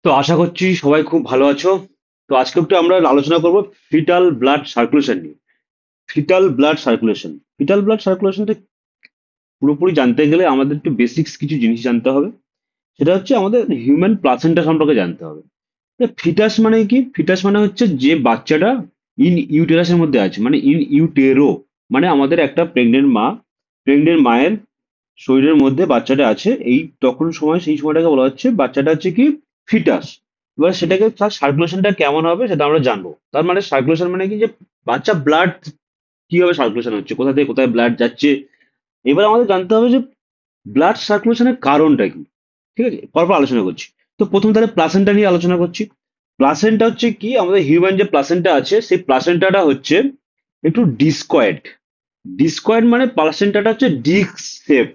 তো আশা করছি সবাই খুব ভালো আছো। তো আজকে একটু আমরা আলোচনা করব ফিটাল ব্লাড সার্কুলেশন নিয়ে। ফিটাল ব্লাড সার্কুলেশনটা পুরোপুরি জানতে গেলে আমাদের একটু বেসিক্স কিছু জিনিস জানতে হবে। সেটা হচ্ছে আমাদের হিউম্যান প্লাসেন্টা সম্পর্কে জানতে হবে। ফিটাস মানে কি? ফিটাস মানে হচ্ছে যে বাচ্চাটা ইন ইউটেরাসের মধ্যে আছে, মানে ইন ইউটেরো, মানে আমাদের একটা প্রেগনেন্ট মায়ের শরীরের মধ্যে বাচ্চাটা আছে। এই তখন সময় সেই সময়টাকে বলা হচ্ছে বাচ্চাটা হচ্ছে কি ফিটাস। এবার সেটাকে তার সার্কুলেশনটা কেমন হবে সেটা আমরা জানবো। তার মানে সার্কুলেশন মানে কি, যে বাচ্চা ব্লাড কিভাবে সার্কুলেশন হচ্ছে, কোথা থেকে কোথায় ব্লাড যাচ্ছে। এবার আমাদের জানতে হবে যে ব্লাড সার্কুলেশনের কারণটা কি। ঠিক আছে, পরপর আলোচনা করছি। তো প্রথম তাহলে প্লাসেন্টা নিয়ে আলোচনা করছি। প্লাসেন্টা হচ্ছে কি, আমাদের হিউম্যান যে প্লাসেন্টা আছে সেই প্লাসেন্টাটা হচ্ছে একটু ডিসকয়েড। ডিসকয়েড মানে প্লাসেন্টাটা হচ্ছে ডিস্ক শেপ।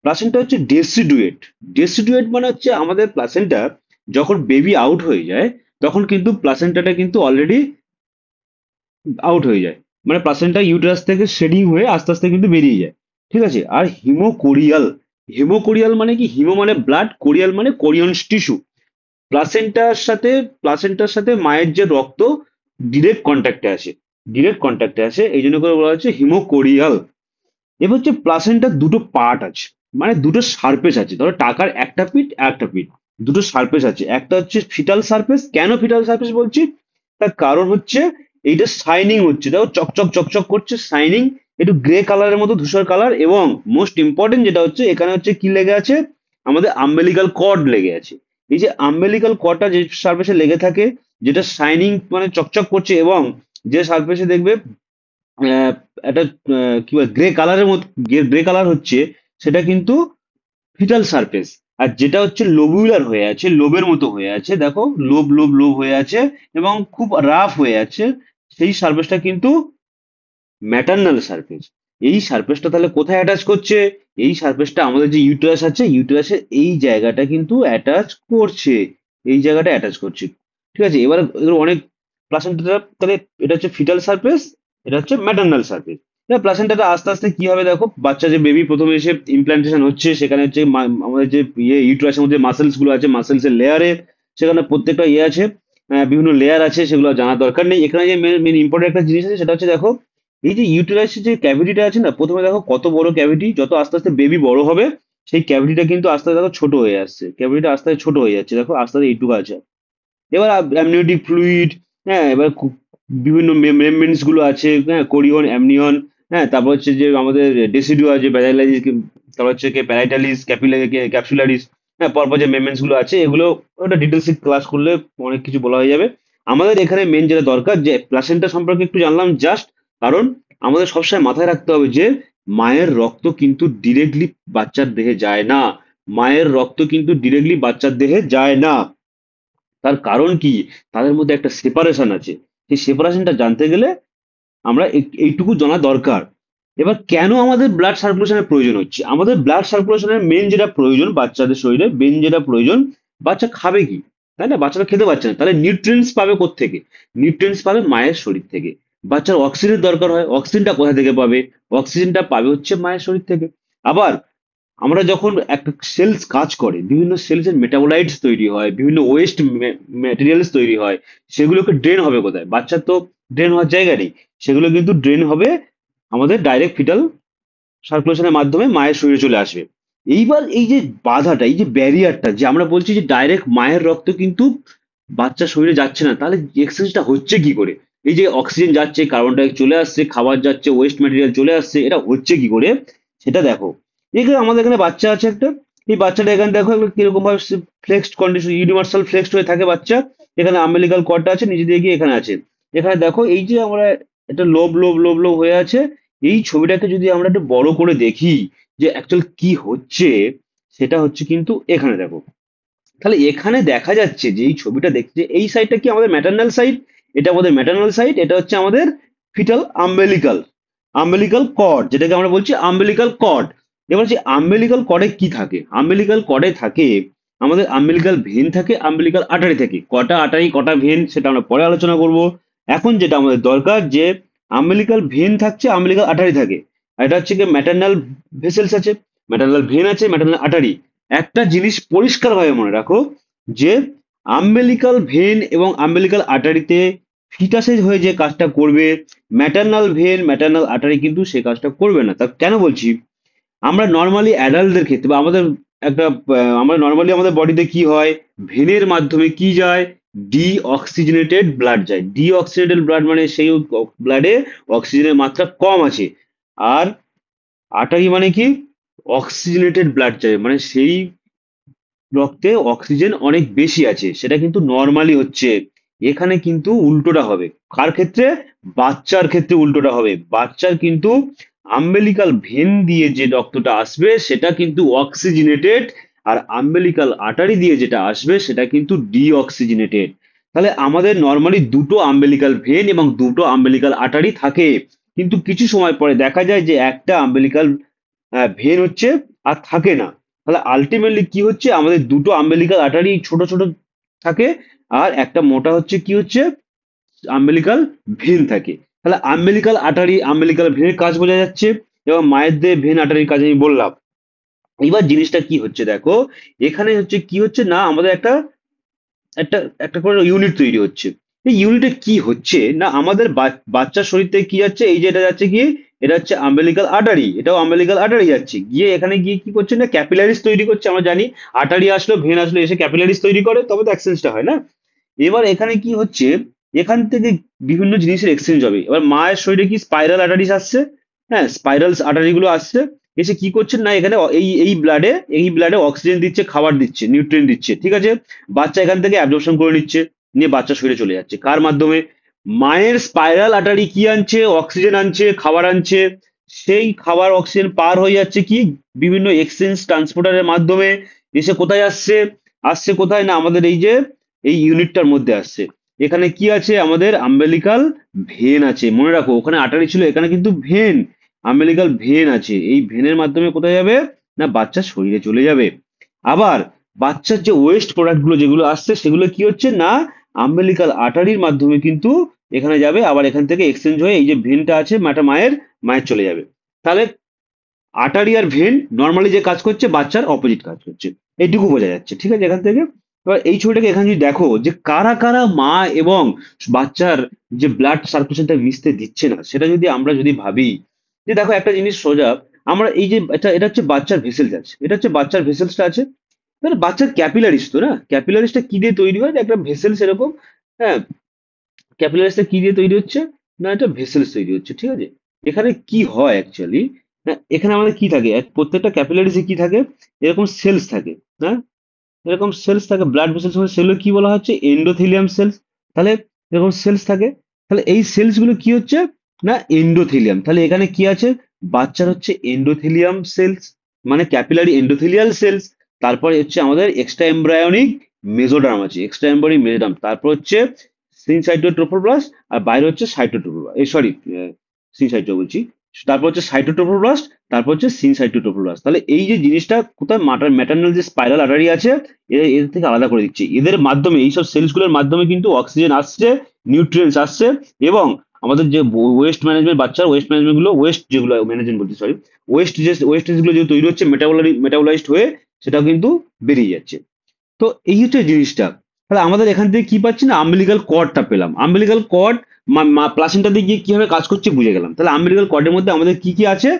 প্লাসেন্টা হচ্ছে ডেসিডুয়েট। ডেসিডুয়েট মানে হচ্ছে আমাদের প্লাসেন্টা যখন বেবি আউট হয়ে যায় তখন কিন্তু প্লাসেন্টাটা কিন্তু অলরেডি আউট হয়ে যায়। মানে প্লাসেন্টা ইউটেরাস থেকে শেডিং হয়ে আস্তে আস্তে কিন্তু বেরিয়ে যায়। ঠিক আছে। আর হিমোকোরিয়াল, হিমোকোরিয়াল মানে কি, হিমো মানে ব্লাড, কোরিয়াল মানে কোরিয়ন টিস্যু। প্লাসেন্টার সাথে প্লাসেন্টার সাথে মায়ের যে রক্ত ডিরেক্ট কন্ট্যাক্টে আসে এই জন্য করে বলা হচ্ছে হিমোকোরিয়াল। এবার হচ্ছে প্লাসেন্টার দুটো পার্ট আছে, মানে দুটো সারফেস আছে। ধরো টাকার একটা পিঠ একটা পিঠ, দুটো সারফেস আছে। একটা হচ্ছে ফিটাল সারফেস। কেন ফিটাল সারফেস বলছি, তার কারণ হচ্ছে এইটা শাইনিং হচ্ছে, দেখো চকচক চকচক করছে, শাইনিং, একটু গ্রে কালারের মতো, ধূসর কালার। এবং মোস্ট ইম্পর্টেন্ট যেটা হচ্ছে এখানে হচ্ছে কি লেগে আছে, আমাদের আম্বেলিকাল কর্ড লেগে আছে। এই যে আম্বেলিকাল কর্ডটা যে সারফেসে লেগে থাকে, যেটা শাইনিং মানে চকচক করছে, এবং যে সারফেসে দেখবে আহ, একটা কি বলে গ্রে কালারের মতো, গ্রে কালার হচ্ছে, সেটা কিন্তু ফিটাল সারফেস। আর যেটা হচ্ছে লোবুলার হয়ে আছে, লোবের মতো হয়ে আছে, দেখো লোব লোব লোব হয়ে আছে এবং খুব রাফ হয়ে আছে, সেই সারফেসটা কিন্তু ম্যাটার্নাল সারফেস। এই সারফেসটা তাহলে কোথায় অ্যাটাচ করছে? এই সারফেসটা আমাদের যে ইউটেরাস আছে, ইউটেরাসের এই জায়গাটা কিন্তু অ্যাটাচ করছে, এই জায়গাটা অ্যাটাচ করছে। ঠিক আছে। এবার এগুলো অনেক প্লাসেন্টা, তাহলে এটা হচ্ছে ফিটাল সারফেস, এটা হচ্ছে ম্যাটার্নাল সারফেস। এবার প্লাসেন্টাটা আস্তে আস্তে কি হবে দেখো, বাচ্চা যে বেবি প্রথমে এসে ইমপ্ল্যান্টেশন হচ্ছে, সেখানে হচ্ছে আমাদের যে ইউটেরাসের মধ্যে মাসেলস গুলো আছে, মাসেলস এর লেয়ারে, সেখানে প্রত্যেকটা আছে, বিভিন্ন লেয়ার আছে, সেগুলো জানার দরকার নেই। এখানে যে মেন ইম্পর্টেন্ট একটা জিনিস আছে সেটা হচ্ছে দেখো, এই যে ইউটেরাসের যে ক্যাভিটিটা আছে না, প্রথমে দেখো কত বড় ক্যাভিটি, যত আস্তে আস্তে বেবি বড় হবে সেই ক্যাভিটিটা কিন্তু আস্তে আস্তে দেখো ছোট হয়ে আসছে, ক্যাভিটিটা আস্তে আস্তে ছোট হয়ে যাচ্ছে, দেখো আস্তে আস্তে এইটুকু আছে। এবার অ্যামনিওটিক ফ্লুইড, হ্যাঁ, এবার বিভিন্ন মেমব্রেনস গুলো আছে, হ্যাঁ, কোরিয়ন, অ্যামনিয়ন, হ্যাঁ, তারপর হচ্ছে যে আমাদের ডেসিডুয়া আছে, প্যারালাইজিস, তারপর হচ্ছে প্যারাইটালিস, ক্যাপসুলারিস, হ্যাঁ, পরপর যে মেমব্রেনস গুলো আছে, এগুলো ওটা ডিটেলস ক্লাস করলে অনেক কিছু বলা হয়ে যাবে। আমাদের এখানে মেন যেটা দরকার, যে প্লাসেন্টা সম্পর্কে একটু জানলাম জাস্ট, কারণ আমাদের সবসময় মাথায় রাখতে হবে যে মায়ের রক্ত কিন্তু ডিরেক্টলি বাচ্চার দেহে যায় না। মায়ের রক্ত কিন্তু ডিরেক্টলি বাচ্চার দেহে যায় না। তার কারণ কি, তাদের মধ্যে একটা সেপারেশন আছে। সেই সেপারেশনটা জানতে গেলে আমরা এইটুকু জানা দরকার। এবার কেন আমাদের ব্লাড সার্কুলেশনের প্রয়োজন হচ্ছে, আমাদের ব্লাড সার্কুলেশনের মেন যেটা প্রয়োজন, বাচ্চাদের শরীরে মেন যেটা প্রয়োজন, বাচ্চা খাবে কি, তাই না? বাচ্চারা খেতে পারছে না, তাহলে নিউট্রিয়েন্টস পাবে কোত্থেকে? নিউট্রিয়েন্টস পাবে মায়ের শরীর থেকে। বাচ্চার অক্সিজেনের দরকার হয়, অক্সিজেনটা কোথা থেকে পাবে? অক্সিজেনটা পাবে হচ্ছে মায়ের শরীর থেকে। আবার আমরা যখন একটা সেলস কাজ করে, বিভিন্ন সেলসের মেটাবোলাইটস তৈরি হয়, বিভিন্ন ওয়েস্ট ম্যাটেরিয়ালস তৈরি হয়, সেগুলোকে ড্রেন হবে কোথায়? বাচ্চার তো ড্রেন হওয়ার জায়গা নেই, সেগুলো কিন্তু ড্রেন হবে আমাদের ডাইরেক্ট ফিটাল সার্কুলেশনের মাধ্যমে মায়ের শরীরে চলে আসবে। এইবার এই যে বাধাটা, এই যে ব্যারিয়ারটা, যে আমরা বলছি যে ডাইরেক্ট মায়ের রক্ত কিন্তু বাচ্চার শরীরে যাচ্ছে না, তাহলে এক্সচেঞ্জটা হচ্ছে কি করে? এই যে অক্সিজেন যাচ্ছে, কার্বন ডাই চলে আসছে, খাবার যাচ্ছে, ওয়েস্ট ম্যাটেরিয়াল চলে আসছে, এটা হচ্ছে কি করে সেটা দেখো। এখানে আমাদের এখানে বাচ্চা আছে একটা, এই বাচ্চাটা এখানে দেখো একটা কিরকম ভাবে ফ্লেক্সড কন্ডিশন, ইউনিভার্সাল ফ্লেক্সড হয়ে থাকে বাচ্চা। এখানে আম্বেলিকাল কর্ডটা আছে, নিচে দিয়ে গিয়ে এখানে আছে। এখানে দেখো এই যে আমরা একটা লোব লোব লোব লোব হয়ে আছে। এই ছবিটাকে যদি আমরা একটু বড় করে দেখি যে অ্যাকচুয়াল কি হচ্ছে, সেটা হচ্ছে কিন্তু এখানে দেখো। তাহলে এখানে দেখা যাচ্ছে যে এই ছবিটা দেখছে, এই সাইডটা কি আমাদের ম্যাটার্নাল সাইড, এটা আমাদের ম্যাটার্নাল সাইড, এটা হচ্ছে আমাদের ফিটাল আম্বেলিকাল আম্বেলিকাল কর্ড, যেটাকে আমরা বলছি আম্বেলিকাল কর্ড। এবার হচ্ছে আম্বেলিকাল কর্ডে কি থাকে? আম্বেলিকাল কর্ডে থাকে আমাদের আম্বেলিকাল ভেন থাকে, আম্বেলিকাল আর্টারি থাকে। কটা আর্টারি কটা ভেন সেটা আমরা পরে আলোচনা করব। এখন যেটা আমাদের দরকার, যে আম্বেলিকাল ভেন থাকছে, আম্বেলিকাল আর্টারি থাকে, আর এটা হচ্ছে কি ম্যাটার্নাল ভেসেলস আছে, ম্যাটার্নাল ভেন আছে, ম্যাটার্নাল আর্টারি। একটা জিনিস পরিষ্কারভাবে মনে রাখো, যে আম্বেলিকাল ভেন এবং আম্বেলিকাল আর্টারিতে ফিটাসের হয়ে যে কাজটা করবে, ম্যাটার্নাল ভেন ম্যাটার্নাল আর্টারি কিন্তু সে কাজটা করবে না। তা কেন বলছি? আমরা নর্মালি অ্যাডাল্টদের ক্ষেত্রে বা আমাদের একটা আমরা নর্মালি আমাদের বডিতে কি হয়, ভেনের মাধ্যমে কি যায়, ডিঅক্সিজেনেটেড ব্লাড যায়। ডিঅক্সিজেনেটেড ব্লাড মানে সেই ব্লাডে অক্সিজেনের মাত্রা কম আছে। আর আর্টারি মানে কি, অক্সিজেনেটেড ব্লাড যায়, মানে সেই রক্তে অক্সিজেন অনেক বেশি আছে, সেটা কিন্তু নর্মালি হচ্ছে। এখানে কিন্তু উল্টোটা হবে। কার ক্ষেত্রে? বাচ্চার ক্ষেত্রে উল্টোটা হবে। বাচ্চার কিন্তু আম্বেলিকাল ভেন দিয়ে যে রক্তটা আসবে সেটা কিন্তু অক্সিজেনেটেড, আর আম্বেলিকাল আর্টারি দিয়ে যেটা আসবে সেটা কিন্তু ডিঅক্সিজেনেটেড। তাহলে আমাদের নর্মালি দুটো আম্বেলিকাল ভেন এবং দুটো আম্বেলিকাল আর্টারি থাকে, কিন্তু কিছু সময় পরে দেখা যায় যে একটা আম্বেলিকাল ভেন হচ্ছে আর থাকে না। তাহলে আলটিমেটলি কি হচ্ছে, আমাদের দুটো আম্বেলিকাল আর্টারি ছোট ছোট থাকে, আর একটা মোটা হচ্ছে কি হচ্ছে, আম্বেলিকাল ভেন থাকে। তাহলে আম্বেলিকাল আর্টারি আম্বেলিকাল ভেনের কাজ বোঝা যাচ্ছে, এবং মায়ের দিয়ে ভেন আর্টারির কাজ আমি বললাম। এবার জিনিসটা কি হচ্ছে দেখো, এখানে হচ্ছে কি হচ্ছে না, আমাদের একটা একটা একটা করে ইউনিট তৈরি হচ্ছে। এই ইউনিটে কি হচ্ছে না, আমাদের বাচ্চার শরীর থেকে কি যাচ্ছে, এই যে এটা যাচ্ছে কি, এটা হচ্ছে আম্বেলিকাল আর্টারি, এটাও আম্বেলিকাল আর্টারি যাচ্ছে, গিয়ে এখানে গিয়ে কি করছে না, ক্যাপিলারিস তৈরি করছে। আমরা জানি আর্টারি আসলো ভেন আসলো এসে ক্যাপিলারিস তৈরি করে, তবে তো এক্সচেঞ্জটা হয় না। এবার এখানে কি হচ্ছে, এখান থেকে বিভিন্ন জিনিসের এক্সচেঞ্জ হবে। এবার মায়ের শরীরে কি স্পাইরাল আর্টারিস আসছে, হ্যাঁ স্পাইরাল আর্টারি গুলো আসছে, এসে কি করছে না, এখানে এই ব্লাডে অক্সিজেন দিচ্ছে, খাবার দিচ্ছে, নিউট্রিয়েন্ট দিচ্ছে, ঠিক আছে। বাচ্চা এখান থেকে অ্যাবজর্পশন করে নিচ্ছে, নিয়ে বাচ্চা শরীরে চলে যাচ্ছে কার মাধ্যমে, মায়ের স্পাইরাল আর্টারি কি আনছে, অক্সিজেন আনছে, খাবার আনছে। সেই খাবার অক্সিজেন পার হয়ে যাচ্ছে কি, বিভিন্ন এক্সচেঞ্জ ট্রান্সপোর্টারের মাধ্যমে, এসে কোথায় আসছে, আসছে কোথায় না, আমাদের এই যে এই ইউনিটটার মধ্যে আসছে। এখানে কি আছে, আমাদের আম্বেলিকাল ভেন আছে, মনে রাখো ওখানে আর্টারি ছিল, এখানে কিন্তু ভেন, আম্বেলিকাল ভেন আছে। এই ভেনের মাধ্যমে কোথায় যাবে না, বাচ্চার শরীরে চলে যাবে। আবার বাচ্চার যে ওয়েস্ট প্রোডাক্ট গুলো যেগুলো আসছে সেগুলো কি হচ্ছে না, আম্বেলিকাল আর্টারির মাধ্যমে কিন্তু এখানে যাবে, আবার এখান থেকে এক্সচেঞ্জ হয়ে এই যে ভেনটা আছে মাটা মায়ের মায়ের চলে যাবে। তাহলে আর্টারি আর ভেন নর্মালি যে কাজ করছে, বাচ্চার অপোজিট কাজ করছে, এইটুকু বোঝা যাচ্ছে, ঠিক আছে এখান থেকে। এবার এই ছবিটাকে এখানে যদি দেখো যে কারা কারা মা এবং বাচ্চার যে ব্লাড সার্কুলেশনটা মিশতে দিচ্ছে না, সেটা যদি আমরা যদি ভাবি, যে দেখো একটা জিনিস সোজা, আমরা এই যে এটা এটা হচ্ছে বাচ্চার ভেসেলস আছে, এটা হচ্ছে বাচ্চার ভেসেলসটা আছে। এবার বাচ্চার ক্যাপিলারিস তো না, ক্যাপিলারিসটা কি দিয়ে তৈরি হয়, একটা ভেসেলস এরকম, হ্যাঁ, ক্যাপিলারিসটা কি দিয়ে তৈরি হচ্ছে, না এটা ভেসেলস তৈরি হচ্ছে, ঠিক আছে। এখানে কি হয় অ্যাকচুয়ালি, না এখানে আমাদের কি থাকে, প্রত্যেকটা ক্যাপিলারিসে কি থাকে, এরকম সেলস থাকে, হ্যাঁ, এরকম সেলস থাকে, ব্লাড ভেসেলস মানে সেগুলো কি বলা হচ্ছে, এন্ডোথেলিয়াম সেলস। তাহলে এরকম সেলস থাকে, তাহলে এই সেলস গুলো কি হচ্ছে না, এন্ডোথেলিয়াম। তাহলে এখানে কি আছে, বাচ্চার হচ্ছে এন্ডোথেলিয়াম সেলস, মানে ক্যাপিলারি এন্ডোথেলিয়াল সেলস। তারপরে হচ্ছে আমাদের এক্সট্রা এমব্রায়োনিক মেসোডার্ম আছে, এক্সট্রা এমব্রায়োনিক মেসোডার্ম, তারপর হচ্ছে সিনসাইটোট্রোফোব্লাস্ট, আর বাইরে হচ্ছে সাইটোট্রোফোব্লাস্ট, এই সরি, সিনসাইটো বলছি, তারপর হচ্ছে সাইটোট্রোফোব্লাস্ট, তারপর হচ্ছে সিনসাইটোট্রোফোব্লাস্ট। তাহলে এই যে জিনিসটা কোথায়, ম্যাটার্নাল যে স্পাইরাল আর্টারি আছে এদের থেকে আলাদা করে দিচ্ছে, এদের মাধ্যমে এইসব সেলস গুলোর মাধ্যমে কিন্তু অক্সিজেন আসছে, নিউট্রিয়েন্টস আসছে, এবং আমাদের যে ওয়েস্ট ম্যানেজমেন্ট, বাচ্চার ওয়েস্ট ম্যানেজমেন্ট গুলো, ওয়েস্ট যেগুলো ম্যানেজমেন্ট বলছি সরি, ওয়েস্ট যেগুলো যে তৈরি হচ্ছে মেটাবলাইজড হয়ে, সেটাও কিন্তু বেরিয়ে যাচ্ছে। তো এই হচ্ছে জিনিসটা। তাহলে আমাদের এখান থেকে কি পাচ্ছি না, আম্বিলিকাল কর্ডটা পেলাম। আম্বিলিকাল কর্ড প্লাসেন্টা দিয়ে গিয়ে কিভাবে কাজ করছে বুঝে গেলাম। তাহলে আম্বিলিকাল কর্ডের মধ্যে আমাদের কি কি আছে,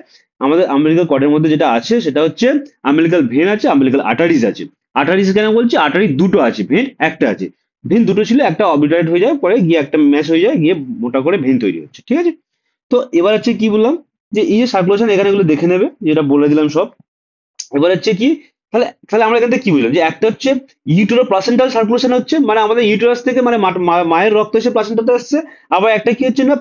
আমাদের আম্বিলিকাল কর্ডের মধ্যে যেটা আছে সেটা হচ্ছে আম্বিলিকাল ভেন আছে, আম্বিলিকাল আর্টারিজ আছে। আর্টারিজ কেন বলছি, আর্টারি দুটো আছে, ভেন একটা আছে। ভেন দুটো ছিল, একটা অবিটারেট হয়ে যায়, পরে গিয়ে একটা ম্যাচ হয়ে যায়, গিয়ে মোটা করে ভেন তৈরি হচ্ছে, ঠিক আছে। তো এবার হচ্ছে কি বললাম, যে এই যে সার্কুলেশন এখানে এগুলো দেখে নেবে, যেটা বলে দিলাম সব। এবার হচ্ছে কি, তাহলে তাহলে আমরা এখান থেকে কি বুঝলাম, যে একটা হচ্ছে ইউটেরো প্লাসেন্টাল সার্কুলেশন হচ্ছে, মানে আমাদের ইউটেরাস থেকে মানে মায়ের রক্ত এসে প্লাসেন্টাতে আসছে। আবার একটা কি হচ্ছে না,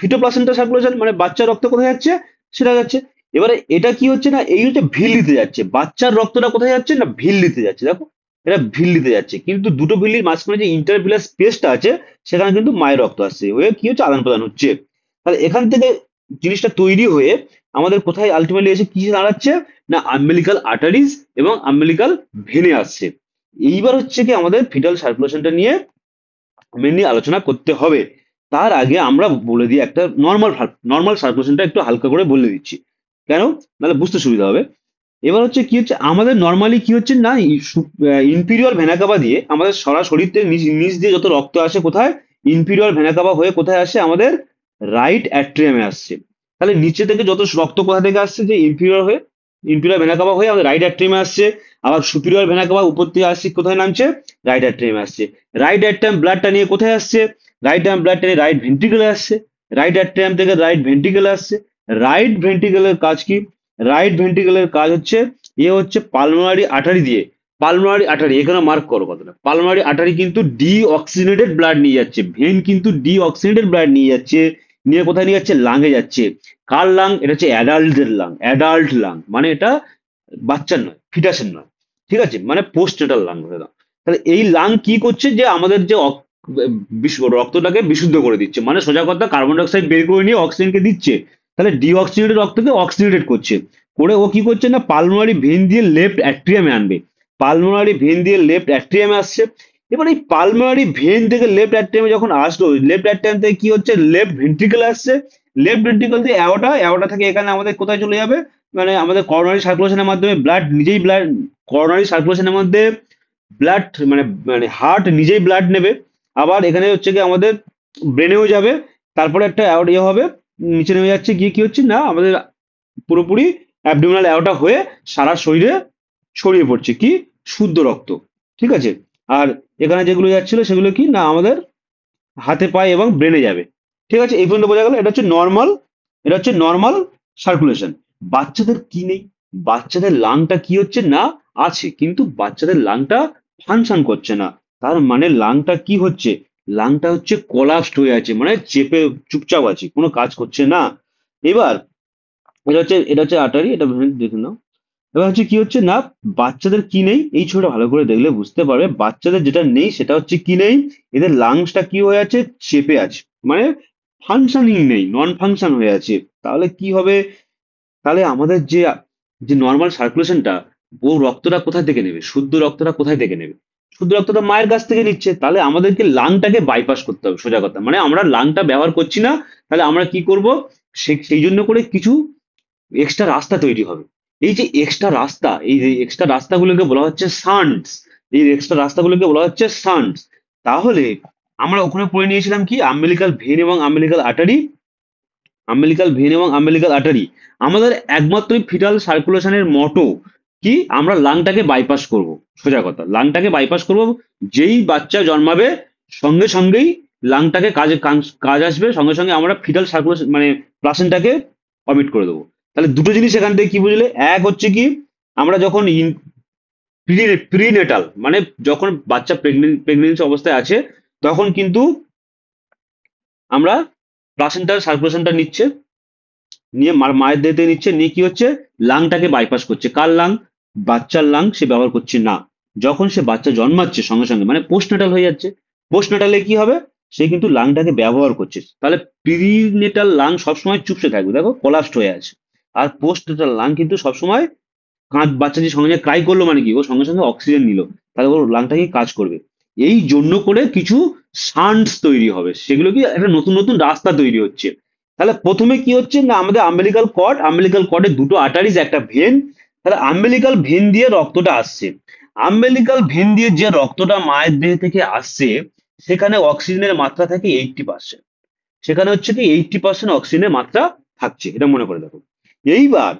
ফিটো প্লাসেন্টাল সার্কুলেশন, মানে বাচ্চার রক্ত কোথায় যাচ্ছে, সেটা যাচ্ছে। এবারে এটা কি হচ্ছে না, এই হচ্ছে ভিল্লিতে যাচ্ছে, বাচ্চার রক্তটা কোথায় যাচ্ছে না, ভিল্লিতে যাচ্ছে, দেখো এটা ভিল্লিতে যাচ্ছে, কিন্তু দুটো ভিল্লির মাঝখানে যে ইন্টারভিলাস স্পেসটা আছে, সেখানে কিন্তু মায়ের রক্ত আসছে, হয়ে কি হচ্ছে, আদান প্রদান হচ্ছে। তাহলে এখান থেকে জিনিসটা তৈরি হয়ে আমাদের কোথায় আলটিমেটলি এসে কি দাঁড়াচ্ছে না, আম্বিলিকাল আর্টারিজ এবং আম্বিলিকাল ভেনে আসছে। এইবার হচ্ছে কি আমাদের ফিটাল সার্কুলেশনটা নিয়ে মেনলি আলোচনা করতে হবে। তার আগে আমরা বলে দিই একটা নর্মাল সার্কুলেশনটা একটু হালকা করে বলে দিচ্ছি, কেন, নাহলে বুঝতে সুবিধা হবে। এবার হচ্ছে কি হচ্ছে আমাদের নর্মালি কি হচ্ছে না ইনফিরিয়র ভেনা কাভা দিয়ে আমাদের সারা শরীর থেকে নিচ নিচ দিয়ে যত রক্ত আসে কোথায়, ইনফিরিয়র ভেনা কাভা হয়ে কোথায় আসে, আমাদের রাইট অ্যাট্রিয়ামে আসছে। তাহলে নিচে থেকে যত রক্ত কোথা থেকে আসছে, যে ইনফিরিয়র হয়ে, ইনফিরিয়র ভেনা কাভা হয়ে আমাদের রাইট অ্যাট্রিয়ামে আসছে। আবার সুপিরিয়র ভেনা কাভা উপর থেকে আসছে কোথায় নামছে, রাইট অ্যাট্রিয়ামে আসছে। রাইট অ্যাট্রিয়াম ব্লাডটা নিয়ে কোথায় আসছে, রাইট অ্যাট্রিয়াম ব্লাডটা নিয়ে রাইট ভেন্ট্রিকলে আসছে। রাইট অ্যাট্রিয়াম থেকে রাইট ভেন্ট্রিকলে আসছে। রাইট ভেন্ট্রিকলের কাজ কি, রাইট ভেন্ট্রিকলের কাজ হচ্ছে হচ্ছে পালমোনারি আর্টারি দিয়ে, পালমোনারি আর্টারি এখানে মার্ক করো কথাটা, পালমোনারি আর্টারি কিন্তু ডি অক্সিজেনেটেড ব্লাড নিয়ে যাচ্ছে, ভেন কিন্তু ডি অক্সিজেনেটেড ব্লাড নিয়ে যাচ্ছে, নিয়ে কোথায় নিয়ে যাচ্ছে, লাঙে যাচ্ছে। কার লাং, এটা হচ্ছে অ্যাডাল্টদের লাং, অ্যাডাল্ট লাং মানে এটা বাচ্চার নয়, ফিটাসের নয়, ঠিক আছে, মানে পোস্ট নেটাল লাং ধরে নাও। তাহলে এই লাং কি করছে, যে আমাদের যে রক্তটাকে বিশুদ্ধ করে দিচ্ছে, মানে সোজা কথা কার্বন ডাইঅক্সাইড বের করে নিয়ে অক্সিজেনকে দিচ্ছে। তাহলে ডিঅক্সিজেনেটেড রক্তকে অক্সিজেনেটেড করছে, করে ও কি করছে না পালমোনারি ভেন দিয়ে লেফট অ্যাট্রিয়ামে আনবে, পালমোনারি ভেন দিয়ে লেফট অ্যাট্রিয়ামে আসছে। এবার এই পালমোনারি ভেন থেকে লেফট অ্যাট্রিয়ামে যখন আসলো, লেফট অ্যাট্রিয়াম থেকে কি হচ্ছে, লেফট ভেন্ট্রিকল আসছে, লেফট ভেন্ট্রিকল দিয়ে অ্যাওর্টা, অ্যাওর্টা থেকে এখানে আমাদের কোথায় চলে যাবে, মানে আমাদের করোনারি সার্কুলেশনের মাধ্যমে ব্লাড নিজেই ব্লাড, করোনারি সার্কুলেশনের মধ্যে ব্লাড মানে মানে হার্ট নিজেই ব্লাড নেবে। আবার এখানে হচ্ছে কি আমাদের ব্রেনেও যাবে, তারপরে একটা ইয়ে হবে, নিচে নেমে যাচ্ছে, গিয়ে কি হচ্ছে না আমাদের পুরোপুরি অ্যাবডোমিনাল অ্যাওটা হয়ে সারা শরীরে ছড়িয়ে পড়ছে কি, শুদ্ধ রক্ত, ঠিক আছে। আর এখানে যেগুলো যাচ্ছিল সেগুলো কি না আমাদের হাতে পায়ে এবং ব্রেনে যাবে, ঠিক আছে। এই পর্যন্ত বোঝা গেল, এটা হচ্ছে নর্মাল, এটা হচ্ছে নর্মাল সার্কুলেশন। বাচ্চাদের কি নেই, বাচ্চাদের লাংটা কি হচ্ছে না আছে, কিন্তু বাচ্চাদের লাংটা ফাংশন করছে না। তার মানে লাংটা কি হচ্ছে, লাংটা হচ্ছে কোলাপসড হয়ে আছে, মানে চেপে চুপচাপ আছে, কোনো কাজ করছে না। এবার এটা হচ্ছে আর্টারি, এটা দেখে নাও। এবার হচ্ছে কি হচ্ছে না বাচ্চাদের কি নেই, এই ছবিটা ভালো করে দেখলে বুঝতে পারবে বাচ্চাদের যেটা নেই সেটা হচ্ছে কি নেই, এদের লাংসটা কি হয়ে আছে, চেপে আছে, মানে ফাংশনিং নেই, নন ফাংশন হয়ে আছে। তাহলে কি হবে, তাহলে আমাদের যে যে নর্মাল সার্কুলেশনটা, ও রক্তটা কোথায় থেকে নেবে, শুদ্ধ রক্তটা কোথায় থেকে নেবে, শুদ্ধ রক্তটা মায়ের কাছ থেকে নিচ্ছে। তাহলে আমাদেরকে লাংটাকে বাইপাস করতে হবে, সোজা কথা, মানে আমরা লাংটা ব্যবহার করছি না। তাহলে আমরা কি করব, সেই জন্য করে কিছু এক্সট্রা রাস্তা তৈরি হবে। এই যে এক্সট্রা রাস্তা, এই যে এক্সট্রা রাস্তাগুলোকে বলা হচ্ছে শান্টস, এই এক্সট্রা রাস্তাগুলোকে বলা হচ্ছে শান্টস। তাহলে আমরা ওখানে পড়ে নিয়েছিলাম কি, আম্বিলিকাল ভেন এবং আম্বিলিকাল আর্টারি, আম্বিলিকাল ভেন এবং আম্বিলিকাল আর্টারি আমাদের একমাত্রই ফিটাল সার্কুলেশনের মটো কি, আমরা লাংটাকে বাইপাস করব, সোজা কথা লাংটাকে বাইপাস করব। যেই বাচ্চা জন্মাবে সঙ্গে সঙ্গেই লাংটাকে কাজ আসবে, সঙ্গে সঙ্গে আমরা ফিটাল সার্কুলেশন মানে প্লাসেন্টাকে অমিট করে দেবো। তাহলে দুটো জিনিস এখান থেকে কি বুঝলে, এক হচ্ছে কি আমরা যখন প্রিনেটাল মানে যখন বাচ্চা প্রেগনেন্সি অবস্থায় আছে, তখন কিন্তু আমরা প্লাসেন্টার সার্কুলেশনটা নিচ্ছে, নিয়ে মায়ের দেহ থেকে নিচ্ছে, নিয়ে কি হচ্ছে লাংটাকে বাইপাস করছে, কার লাং, বাচ্চার লাং সে ব্যবহার করছে না। যখন সে বাচ্চা জন্মাচ্ছে সঙ্গে সঙ্গে মানে পোস্টনাটাল হয়ে যাচ্ছে, পোস্টনাটালে কি হবে, সে কিন্তু লাংটাকে ব্যবহার করছে। তাহলে প্রিনেটাল লাং সবসময় চুপসে থাকবে, দেখো কোলাপসড হয়ে আছে। আর পোস্টনাটাল লাং কিন্তু সবসময় বাচ্চা যে সঙ্গে ক্রাই করলো মানে কি, ও সঙ্গে সঙ্গে অক্সিজেন নিল, তাহলে ওর লাংটা কি কাজ করবে। এই জন্য করে কিছু শান্টস তৈরি হবে, সেগুলো কি একটা নতুন নতুন রাস্তা তৈরি হচ্ছে। তাহলে প্রথমে কি হচ্ছে না আমাদের আম্বিলিকাল কর্ড, আম্বিলিকাল কর্ডে দুটো আর্টারিজ একটা ভেন, তাহলে আম্বিলিকাল ভেন দিয়ে রক্তটা আসছে, আম্বিলিকাল ভেন দিয়ে যে রক্তটা মায়ের দেহ থেকে আসছে, সেখানে অক্সিজেনের মাত্রা থাকে 80%, সেখানে হচ্ছে কি 80% অক্সিজেনের মাত্রা থাকছে, এটা মনে করে দেখো। এইবার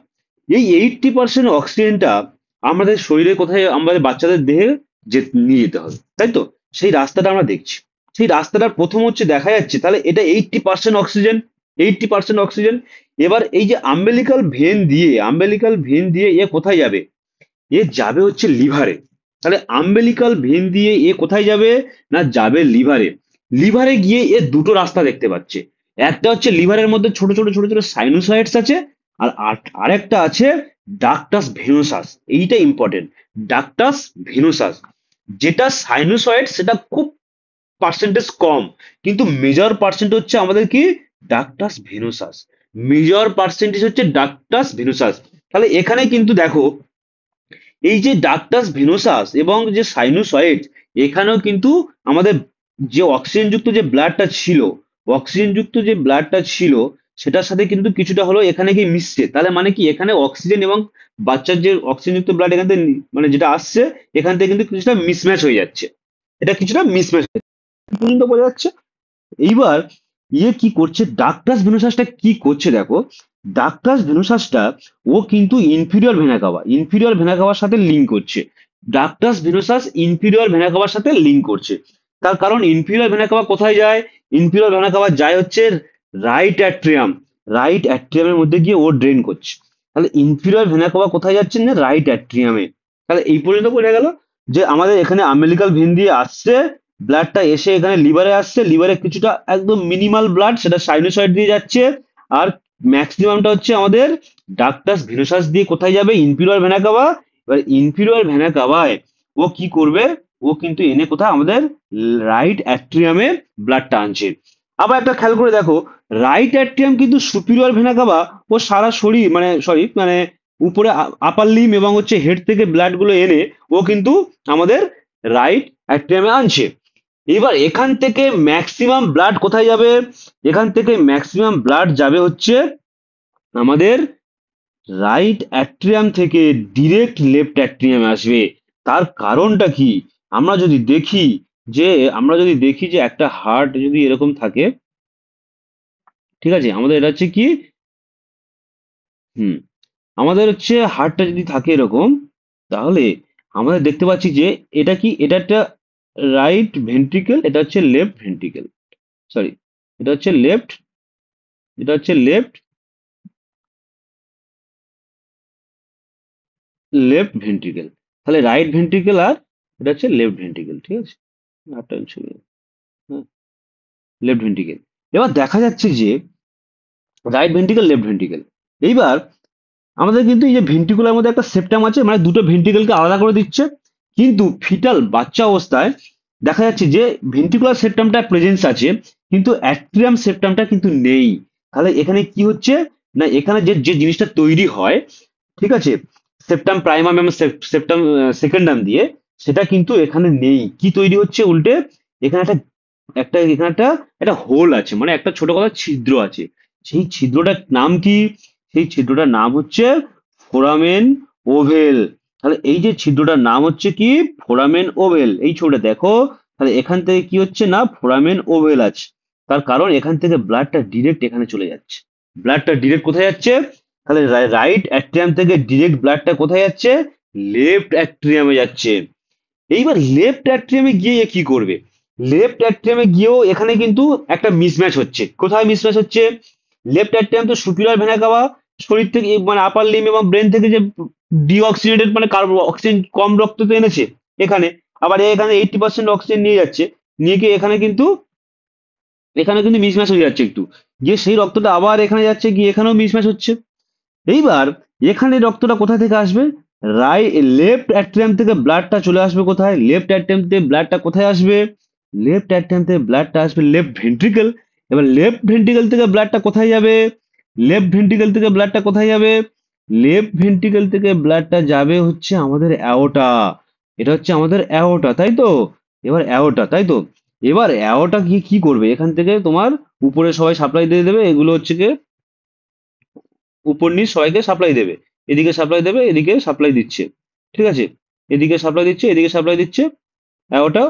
এই 80% অক্সিজেনটা আমাদের শরীরে কোথায়, আমাদের বাচ্চাদের দেহে যে নিয়ে যেতে হবে, তাই তো, সেই রাস্তাটা আমরা দেখছি। সেই রাস্তাটা প্রথম হচ্ছে দেখা যাচ্ছে, তাহলে এটা 80% অক্সিজেন, 80% অক্সিজেন। এবার এই যে আম্বেলিকাল ভেন দিয়ে, আম্বেলিকাল ভেন দিয়ে এ কোথায় যাবে, এ যাবে হচ্ছে লিভারে। তাহলে আম্বেলিকাল ভেন দিয়ে এ কোথায় যাবে, না যাবে লিভারে। লিভারে গিয়ে এ দুটো রাস্তা দেখতে পাচ্ছে, একটা হচ্ছে লিভারের মধ্যে ছোট ছোট ছোট ছোট সাইনোসয়েডস আছে, আর আরেকটা আছে ডাক্টাস ভেনোসাস, এইটা ইম্পর্টেন্ট, ডাক্টাস ভেনোসাস। যেটা সাইনোসয়েড সেটা খুব পার্সেন্টেজ কম, কিন্তু মেজর পার্সেন্ট হচ্ছে আমাদের কি, ডাক্টাস ভেনোসাস, মেজর পার্সেন্টেজ হচ্ছে ডাক্টাস ভেনোসাস। তাহলে এখানে কিন্তু দেখো, এই যে ডাক্টাস ভেনোসাস এবং যে সাইনোসয়েড, এখানেও কিন্তু আমাদের যে অক্সিজেন যুক্ত যে ব্লাডটা ছিল, অক্সিজেন যুক্ত যে ব্লাডটা ছিল, সেটার সাথে কিন্তু কিছুটা হলো এখানে গিয়ে মিশছে, তাহলে মানে কি এখানে অক্সিজেন এবং বাচ্চার যে অক্সিজেনযুক্ত ব্লাড এখান থেকে মানে যেটা আসছে এখান থেকে কিন্তু কিছুটা মিসম্যাচ হয়ে যাচ্ছে, এটা কিছুটা মিসম্যাচ পর্যন্ত বোঝা যাচ্ছে। এইবার কি করছে ডাক্টাস ভেনোসাসটা কি করছে দেখো, ডাক্টাস ভেনোসাসটা ও কিন্তু ইনফিরিয়র ভেনা কাভার সাথে লিঙ্ক করছে। Ductus venosus inferior vena cover সাথে লিঙ্ক করছে। তার কারণ ইনফিরিয়র ভেনা কাভা কোথায় যায়, ইনফিরিয়র ভেনা কাভা যায় হচ্ছে রাইট অ্যাট্রিয়াম, রাইট অ্যাট্রিয়ামের মধ্যে গিয়ে ও ড্রেন করছে। তাহলে ইনফিরিয়র ভেনা কাভা কোথায় যাচ্ছে না রাইট অ্যাট্রিয়ামে। তাহলে এই পর্যন্ত বোঝা গেল যে আমাদের এখানে আম্বিলিকাল ভেন দিয়ে আসছে, ব্লাডটা এসে এখানে লিভারে আসছে, লিভারে কিছুটা একদম মিনিমাল ব্লাড সেটা সাইনোসয়েড দিয়ে যাচ্ছে, আর ম্যাক্সিমামটা হচ্ছে আমাদের ডাক্টাস ভেনোসাস দিয়ে কোথায় যাবে ইনফিরিয়র ভেনা কাভা। এবার ইনফিরিয়র ভেনা কাভায় ও কি করবে, ও কিন্তু এনে কোথায় আমাদের রাইট অ্যাট্রিয়ামে ব্লাডটা আনছে। আবার একটা খেয়াল করে দেখো, রাইট অ্যাট্রিয়াম কিন্তু সুপিরিয়র ভেনা কাভা ও সারা শরীর মানে সরি মানে উপরে আপার লিম এবং হচ্ছে হেড থেকে ব্লাড গুলো এনে ও কিন্তু আমাদের রাইট অ্যাট্রিয়ামে আনছে। এবার এখান থেকে ম্যাক্সিমাম ব্লাড কোথায় যাবে, এখান থেকে ম্যাক্সিমাম ব্লাড যাবে হচ্ছে আমাদের রাইট অ্যাট্রিয়াম থেকে ডিরেক্ট লেফট অ্যাট্রিয়ামে আসবে। তার কারণটা কি, আমরা যদি দেখি যে আমরা যদি দেখি যে একটা হার্ট যদি এরকম থাকে, ঠিক আছে, আমাদের এটা হচ্ছে কি, হুম, আমাদের হচ্ছে হার্টটা যদি থাকে এরকম, তাহলে আমাদের দেখতে পাচ্ছি যে এটা কি, এটা একটা রাইট ভেন্ট্রিকেল, এটা হচ্ছে লেফট ভেন্ট্রিকেল, সরি, এটা হচ্ছে লেফট, এটা হচ্ছে লেফট লেফট ভেন্ট্রিকেল, তাহলে রাইট ভেন্ট্রিকেল আর এটা হচ্ছে লেফট ভেন্ট্রিকেল, ঠিক আছে, হাতটা ছুঁয়ে, হ্যাঁ, লেফট ভেন্ট্রিকেল। এবার দেখা যাচ্ছে যে রাইট ভেন্ট্রিকেল লেফট ভেন্ট্রিকেল, এইবার আমাদের কিন্তু এই যে ভেন্ট্রিকুলার মধ্যে একটা সেপ্টাম আছে, মানে দুটো ভেন্ট্রিকেলকে আলাদা করে দিচ্ছে, কিন্তু ফিটাল বাচ্চা অবস্থায় দেখা যাচ্ছে যে ভেন্ট্রিকুলার সেপ্টামটা প্রেজেন্স আছে কিন্তু অ্যাট্রিয়াম সেপ্টামটা কিন্তু নেই। তাহলে এখানে কি হচ্ছে না, এখানে যে যে জিনিসটা তৈরি হয়, ঠিক আছে, সেপ্টাম প্রাইমাম এবং সেপ্টাম সেকেন্ডাম দিয়ে, সেটা কিন্তু এখানে নেই। কি তৈরি হচ্ছে উল্টে, এখানে একটা একটা এখানে একটা একটা হোল আছে, মানে একটা ছোট কথা ছিদ্র আছে। সেই ছিদ্রটার নাম কি, সেই ছিদ্রটার নাম হচ্ছে ফোরামেন ওভেল। তাহলে এই যে ছিদ্রটার নাম হচ্ছে কি ফোরামেন ওভেল, এই ছবিটা দেখো, তাহলে এখান থেকে কি হচ্ছে না ফোরামেন ওভেল আছে। তার কারণ এখান থেকে ব্লাডটা ডিরেক্ট এখানে চলে যাচ্ছে, ব্লাডটা ডিরেক্ট কোথায় যাচ্ছে, তাহলে রাইট অ্যাট্রিয়াম থেকে ডিরেক্ট ব্লাডটা কোথায় যাচ্ছে, লেফট অ্যাট্রিয়ামে যাচ্ছে। এইবার লেফট অ্যাট্রিয়ামে গিয়ে এ কি করবে, লেফট অ্যাট্রিয়ামে গিয়েও এখানে কিন্তু একটা মিসম্যাচ হচ্ছে। কোথায় মিসম্যাচ হচ্ছে, লেফট অ্যাট্রিয়াম তো সুপিরিয়র ভেনা কাভা, শরীর থেকে মানে আপার লিম এবং ব্রেন থেকে যে ডিঅক্সিজেটেড মানে অক্সিজেন কম রক্ত তো এনেছে এখানে, আবার এখানে 80% অক্সিজেন নিয়ে যাচ্ছে, নিয়ে গিয়ে এখানে কিন্তু মিসম্যাচ হয়ে যাচ্ছে একটু, গিয়ে সেই রক্তটা আবার এখানে যাচ্ছে, গিয়ে এখানেও মিসম্যাচ হচ্ছে। এইবার এখানে রক্তটা কোথা থেকে আসবে, লেফট অ্যাট্রিয়াম থেকে ব্লাডটা চলে আসবে কোথায়, লেফট অ্যাট্রিয়াম থেকে ব্লাডটা কোথায় আসবে, লেফট অ্যাট্রিয়াম থেকে ব্লাডটা আসবে লেফট ভেন্ট্রিকেল। এবার লেফট ভেন্ট্রিকেল থেকে ব্লাডটা কোথায় যাবে, লেফট ভেন্ট্রিকেল থেকে ব্লাডটা কোথায় যাবে, লেফট ভেন্ট্রিকেল থেকে ব্লাডটা যাবে হচ্ছে আমাদের অ্যাওটা, এটা হচ্ছে আমাদের অ্যাওটা, তাই তো, এবার অ্যাওটা, তাই তো, এবার অ্যাওটা কি কি করবে, এখান থেকে তোমার উপরে সবাই সাপ্লাই দিয়ে দেবে, এগুলো হচ্ছে কি উপর নিচ সবাইকে সাপ্লাই দেবে, এদিকে সাপ্লাই দেবে, এদিকে সাপ্লাই দিচ্ছে, ঠিক আছে, এদিকে সাপ্লাই দিচ্ছে, এদিকে সাপ্লাই দিচ্ছে, ওটা,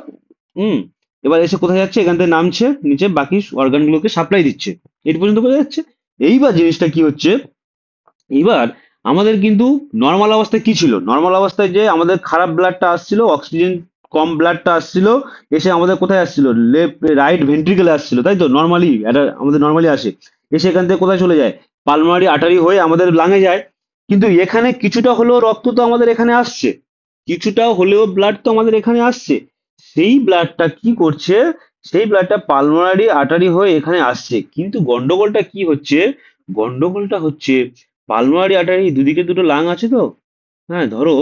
হুম, এবার এসে কোথায় যাচ্ছে, এখান থেকে নামছে নিচে বাকি অর্গান গুলোকে সাপ্লাই দিচ্ছে, এর পর্যন্ত বোঝা যাচ্ছে। এইবার জিনিসটা কি হচ্ছে, এইবার আমাদের কিন্তু নর্মাল অবস্থায় কি ছিল, নর্মাল অবস্থায় যে আমাদের খারাপ ব্লাডটা আসছিল, অক্সিজেন কম ব্লাডটা আসছিল, এসে আমাদের কোথায় আসছিল, লেফট রাইট ভেন্ট্রিকেলে আসছিল, তাই তো, নর্মালি এটা আমাদের নর্মালি আসে, এসে এখান থেকে কোথায় চলে যায়, পালমারি আটারি হয়ে আমাদের লাঙে যায়। কিন্তু এখানে কিছুটা হলেও রক্ত তো আমাদের এখানে আসছে, কিছুটা হলেও ব্লাড তো আমাদের এখানে আসছে, সেই ব্লাডটা কি করছে, সেই ব্লাডটা পালমারি আটারি হয়ে এখানে আসছে, কিন্তু গন্ডগোলটা কি হচ্ছে, গন্ডগোলটা হচ্ছে পালমারি আটারি দুদিকে দুটো লাং আছে তো, হ্যাঁ ধরো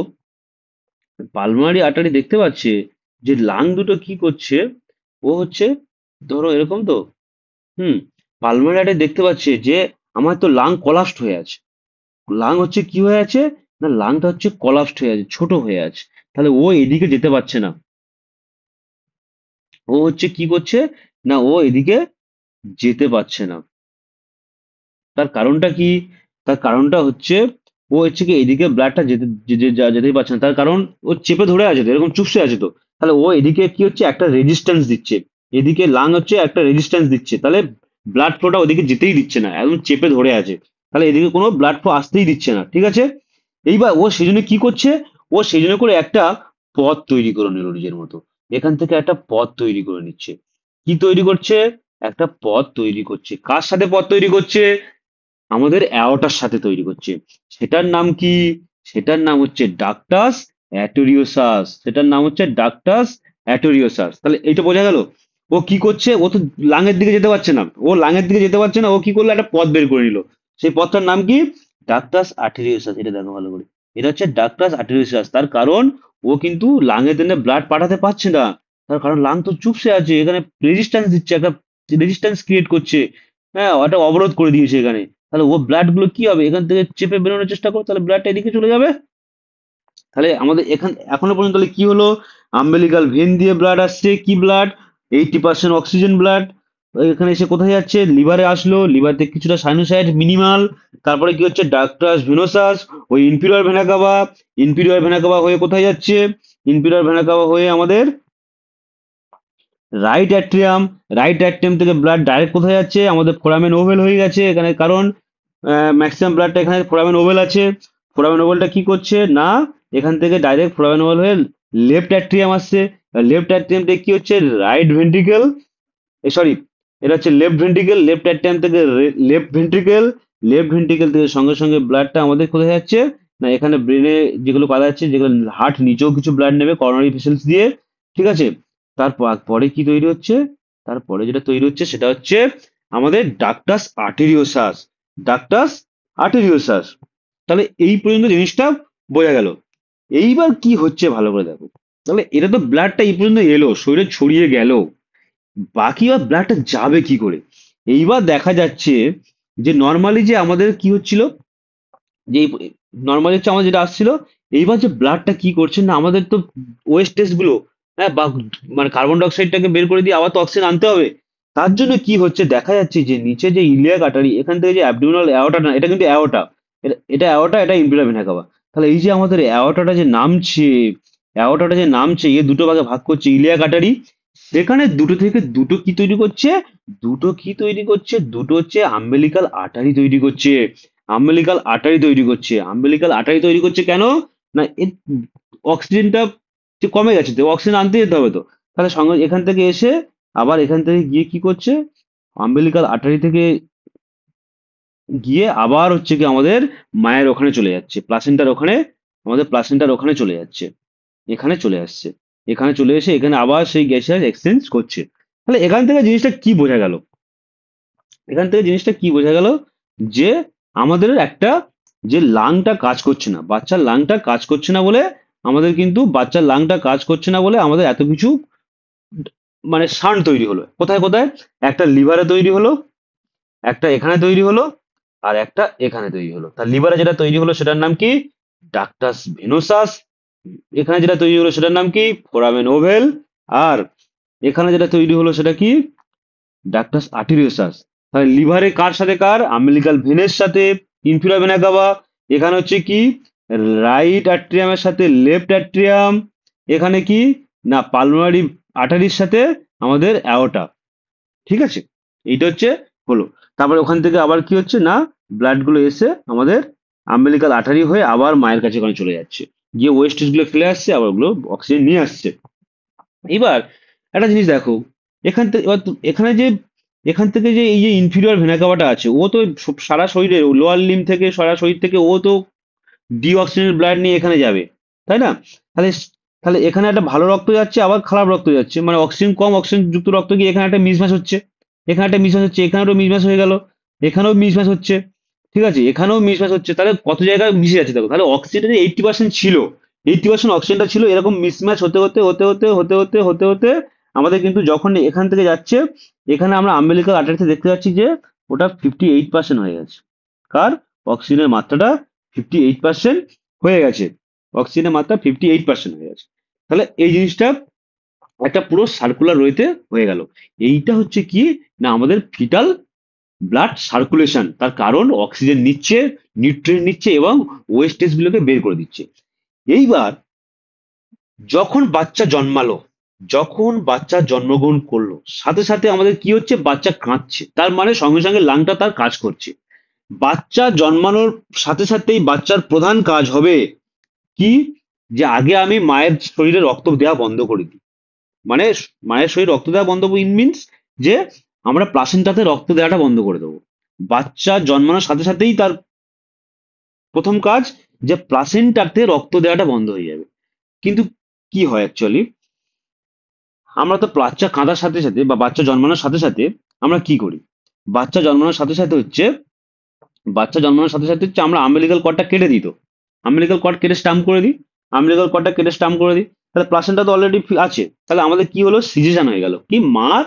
পালমারি আটারি দেখতে পাচ্ছে যে লাং দুটো কি করছে, ও হচ্ছে ধরো এরকম তো, হুম, পালমারি আটারি দেখতে পাচ্ছে যে আমার তো লাং কলাপসড হয়ে আছে, লাং হচ্ছে কি হয়ে আছে, না লাংটা হচ্ছে কলাপসড হয়ে আছে, ছোট হয়ে আছে, তাহলে ও এদিকে যেতে পারছে না, ও হচ্ছে কি করছে, না ও এদিকে যেতে পারছে না, তার কারণটা কি? তার কারণটা হচ্ছে ও হচ্ছে কি এদিকে ব্লাডটা যেতেই পারছে না, তার কারণ ও চেপে ধরে আছে তো, এরকম চুপসে আছে তো। তাহলে ও এদিকে কি হচ্ছে, একটা রেজিস্ট্যান্স দিচ্ছে, এদিকে লাং হচ্ছে একটা রেজিস্ট্যান্স দিচ্ছে, তাহলে ব্লাড ফ্লোটা ওদিকে যেতেই দিচ্ছে না, একদম চেপে ধরে আছে। তাহলে এদিকে কোনো ব্লাড ফ্লো আসতেই দিচ্ছে না, ঠিক আছে। এইবার ও সেই জন্য কি করছে, ও সেই জন্য করে একটা পথ তৈরি করে নিল নিজের মতো, এখান থেকে একটা পথ তৈরি করে নিচ্ছে। কি তৈরি করছে? একটা পথ তৈরি করছে। কার সাথে পথ তৈরি করছে? আমাদের অ্যাওর্টার সাথে তৈরি করছে। সেটার নাম কি? সেটার নাম হচ্ছে ডাকটাস অ্যাটোরিওসাস। সেটার নাম হচ্ছে ডাকটাস অ্যাটোরিওসাস। তাহলে এইটা বোঝা গেল। ও কি করছে, ও তো লাঙের দিকে যেতে পারছে না, ও লাঙের দিকে যেতে পারছে না, ও কি করলো, একটা পথ বের করে নিল। সেই পথটার নাম কি? ডাকটাস আর্টেরিওসাস। এটা দেখো ভালো করে, এটা হচ্ছে ডাকটাস আর্টেরিওসাস। তার কারণ ও কিন্তু লাঙের জন্য ব্লাড পাঠাতে পারছে না, তার কারণ লাং তো চুপসে আছে, এখানে রেজিস্ট্যান্স দিচ্ছে, একটা রেজিস্ট্যান্স ক্রিয়েট করছে। হ্যাঁ, ওটা অবরোধ করে দিয়েছে এখানে। তাহলে ও ব্লাড গুলো কি হবে, এখান থেকে চেপে বেরোনোর চেষ্টা করো, তাহলে ব্লাডটা এদিকে চলে যাবে। তাহলে আমাদের এখনো পর্যন্ত তাহলে কি হলো, আম্বেলিকাল ভেন দিয়ে ব্লাড আসছে, কি ব্লাড? 80% oxygen blood. এখানে এসে কোথায় যাচ্ছে, লিভারে আসলো, লিভার থেকে কিছুটা সাইনোসাইড মিনিমাল। তারপরে কি হচ্ছে, ডাক্টাস ভেনোসাস, ওই inferior vena CAVA, inferior vena CAVA হয়ে কোথায় যাচ্ছে, ইনফিরিয়র ভেনা কাভা হয়ে আমাদের রাইট অ্যাট্রিয়াম। রাইট অ্যাট্রিয়াম থেকে ব্লাড ডাইরেক্ট কোথায় যাচ্ছে, আমাদের ফোরামেন ওভেল হয়ে গেছে এখানে, কারণ ম্যাক্সিমাম ব্লাডটা এখানে ফোরামেন ওভেল আছে। ফোরামেন ওভেলটা কি করছে না, এখান থেকে ডাইরেক্ট ফোরামেন ওভেল হয়ে লেফট অ্যাট্রিয়াম আসছে। লেফট অ্যাট্রিয়াম থেকে কি হচ্ছে, রাইট ভেন্ট্রিকেল, সরি, এটা হচ্ছে লেফট ভেন্ট্রিকেল, লেফট অ্যাট্রিয়াম থেকে লেফট ভেন্ট্রিকেল। লেফট ভেন্ট্রিকেল থেকে সঙ্গে সঙ্গে ব্লাডটা আমাদের কোথায় যাচ্ছে না, এখানে ব্রেনে যেগুলো পাওয়া যাচ্ছে, যেগুলো হার্ট নিচেও কিছু ব্লাড নেবে করোনারি ভেসেলস দিয়ে, ঠিক আছে। তারপরে কি তৈরি হচ্ছে, তারপরে যেটা তৈরি হচ্ছে সেটা হচ্ছে আমাদের ডাক্টাস আর্টেরিওসাস। Ductus arteriosus. তাহলে এই পর্যন্ত জিনিসটা বোঝা গেল। এইবার কি হচ্ছে ভালো করে দেখো। তাহলে এটা তো ব্লাডটা এই পর্যন্ত এলো, শরীরে ছড়িয়ে গেল, বাকি আর ব্লাডটা যাবে কি করে? এইবার দেখা যাচ্ছে যে নর্মালি যে আমাদের কি হচ্ছিল, যে নর্মালি হচ্ছে আমাদের যেটা আসছিল, এইবার যে ব্লাডটা কি করছে না, আমাদের তো ওয়েস্টেজ গুলো, হ্যাঁ, বা মানে কার্বন ডাইঅক্সাইডটাকে বের করে দিয়ে আবার তো অক্সিজেন আনতে হবে। তার জন্য কি হচ্ছে, দেখা যাচ্ছে যে নিচে যে ইলিয়াক আর্টারি, এখান থেকে যে অ্যাবডোমিনাল অ্যাওর্টা, না এটা কিন্তু অ্যাওর্টা, এটা অ্যাওর্টা, এটা ইনফিরিয়র ভেনা কাভা। তাহলে এই যে আমাদের অ্যাওর্টাটা যে নামছে, অ্যাওর্টাটা যে নামছে, এ দুটো ভাগে ভাগ করছে ইলিয়াক আর্টারি। সেখানে দুটো থেকে দুটো কি তৈরি করছে, দুটো কি তৈরি করছে, দুটো হচ্ছে আম্বেলিকাল আর্টারি তৈরি করছে। আম্বেলিকাল আর্টারি তৈরি করছে, আম্বেলিকাল আর্টারি তৈরি করছে কেন না, এর অক্সিজেনটা যে কমে গেছে, তো অক্সিজেন আনতে যেতে হবে তো। তাহলে সঙ্গে এখান থেকে এসে আবার এখান থেকে গিয়ে কি করছে, আম্বেলিকাল আর্টারি থেকে গিয়ে আবার হচ্ছে কি আমাদের মায়ের ওখানে চলে যাচ্ছে, প্লাসেন্টার ওখানে, আমাদের প্লাসেন্টার ওখানে চলে যাচ্ছে, এখানে চলে আসছে, এখানে চলে এসে এখানে আবার সেই গ্যাসের এক্সচেঞ্জ করছে। তাহলে এখান থেকে জিনিসটা কি বোঝা গেল, এখান থেকে জিনিসটা কি বোঝা গেল, যে আমাদের একটা, যে লাংটা কাজ করছে না, বাচ্চার লাংটা কাজ করছে না বলে আমাদের, কিন্তু বাচ্চার লাংটা কাজ করছে না বলে আমাদের এত কিছু মানে শান্ট তৈরি হলো, কোথায় কোথায়, একটা লিভারে তৈরি হলো, একটা এখানে তৈরি হলো, আর একটা এখানে তৈরি হলো। তার লিভারে যেটা তৈরি হলো সেটার নাম কি, ডাক্টাস ভেনোসাস। এখানে যেটা তৈরি হলো সেটার নাম কি, ফোরামেন ওভেল। আর এখানে যেটা তৈরি হলো সেটা কি, ডাক্টাস আর্টেরিওসাস। তাহলে লিভারে কার সাথে কার, আম্বিলিকাল ভেনের সাথে, ইনফিরিয়র ভেনা কাভা। এখানে হচ্ছে কি, রাইট অ্যাট্রিয়ামের সাথে লেফট অ্যাট্রিয়াম। এখানে কি না, পালমোনারি আর্টারির সাথে আমাদের অ্যাওর্টা, ঠিক আছে। এইটা হচ্ছে হলো। তারপরে ওখান থেকে আবার কি হচ্ছে না, ব্লাড গুলো এসে আমাদের আম্বিলিকাল আর্টারি হয়ে আবার মায়ের কাছে ওখানে চলে যাচ্ছে, গিয়ে ওয়েস্টেজ গুলো ফেলে আসছে, আবার ওগুলো অক্সিজেন নিয়ে আসছে। এবার একটা জিনিস দেখো, এখান থেকে এবার এখানে যে, এখান থেকে যে এই যে ইনফিরিয়র ভেনা কাভাটা আছে, ও তো সারা শরীরে লোয়ার লিম থেকে, সারা শরীর থেকে ও তো ডিঅক্সিজেনের ব্লাড নিয়ে এখানে যাবে, তাই না? তাহলে তাহলে এখানে একটা ভালো রক্ত যাচ্ছে, আবার খারাপ রক্ত যাচ্ছে, মানে অক্সিজেন কম, অক্সিজেন যুক্ত রক্ত গিয়ে এখানে একটা মিসম্যাচ হচ্ছে, এখানে একটা মিসম্যাচ হচ্ছে, এখানেও মিসম্যাচ হয়ে গেল, এখানেও মিসম্যাচ হচ্ছে, ঠিক আছে, এখানেও মিসম্যাচ হচ্ছে। তাহলে কত জায়গায় মিশে যাচ্ছে দেখো। তাহলে অক্সিজেন 80% ছিল, 80% অক্সিজেনটা ছিল, এরকম মিসম্যাচ হতে হতে হতে হতে হতে হতে হতে হতে আমাদের কিন্তু যখন এখান থেকে যাচ্ছে, এখানে আমরা আম্বেলিকাল আর্টারিতে দেখতে পাচ্ছি যে ওটা 58% হয়ে গেছে। কার? অক্সিজেনের মাত্রাটা 58% হয়ে গেছে, অক্সিজেনের মাত্রা 58% হয়ে গেছে। তাহলে এই জিনিসটা একটা পুরো সার্কুলার ওয়েতে হয়ে গেল। এইটা হচ্ছে কি না, আমাদের ফিটাল ব্লাড সার্কুলেশন, তার কারণ অক্সিজেন নিচ্ছে, নিউট্রিয়েন্ট নিচ্ছে এবং ওয়েস্টেজ গুলোকে বের করে দিচ্ছে। এইবার যখন বাচ্চা জন্মালো, যখন বাচ্চা জন্মগ্রহণ করলো, সাথে সাথে আমাদের কি হচ্ছে, বাচ্চা কাঁদছে, তার মানে সঙ্গে সঙ্গে লাংটা তার কাজ করছে। বাচ্চা জন্মানোর সাথে সাথেই বাচ্চার প্রধান কাজ হবে কি, যে আগে আমি মায়ের শরীরে রক্ত দেওয়া বন্ধ করে দিই। মানে মায়ের শরীরে রক্ত দেওয়া বন্ধ মিনস যে আমরা প্লাসেন্টাতে রক্ত দেওয়াটা বন্ধ করে দেবো। বাচ্চা জন্মানোর সাথে সাথেই তার প্রথম কাজ যে প্লাসেন্টাতে রক্ত দেওয়াটা বন্ধ হয়ে যাবে। কিন্তু কি হয় অ্যাকচুয়ালি, আমরা তো বাচ্চা কাঁদার সাথে সাথে বা বাচ্চা জন্মানোর সাথে সাথে আমরা কি করি, বাচ্চা জন্মানোর সাথে সাথে হচ্ছে বাচ্চা জন্মানোর সাথে সাথে হচ্ছে আমরা আম্বিলিক্যাল কর্ডটা কেটে দিই। তো আম্বিলিক্যাল কর্ড কেটে স্টাম্প করে দিই, আম্বিলিক্যাল কর্ডটা কেটে স্টাম্প করে দিই, তাহলে প্লাসেন্টা তো অলরেডি আছে। তাহলে আমাদের কি হলো, সিজেশন হয়ে গেল, কি মার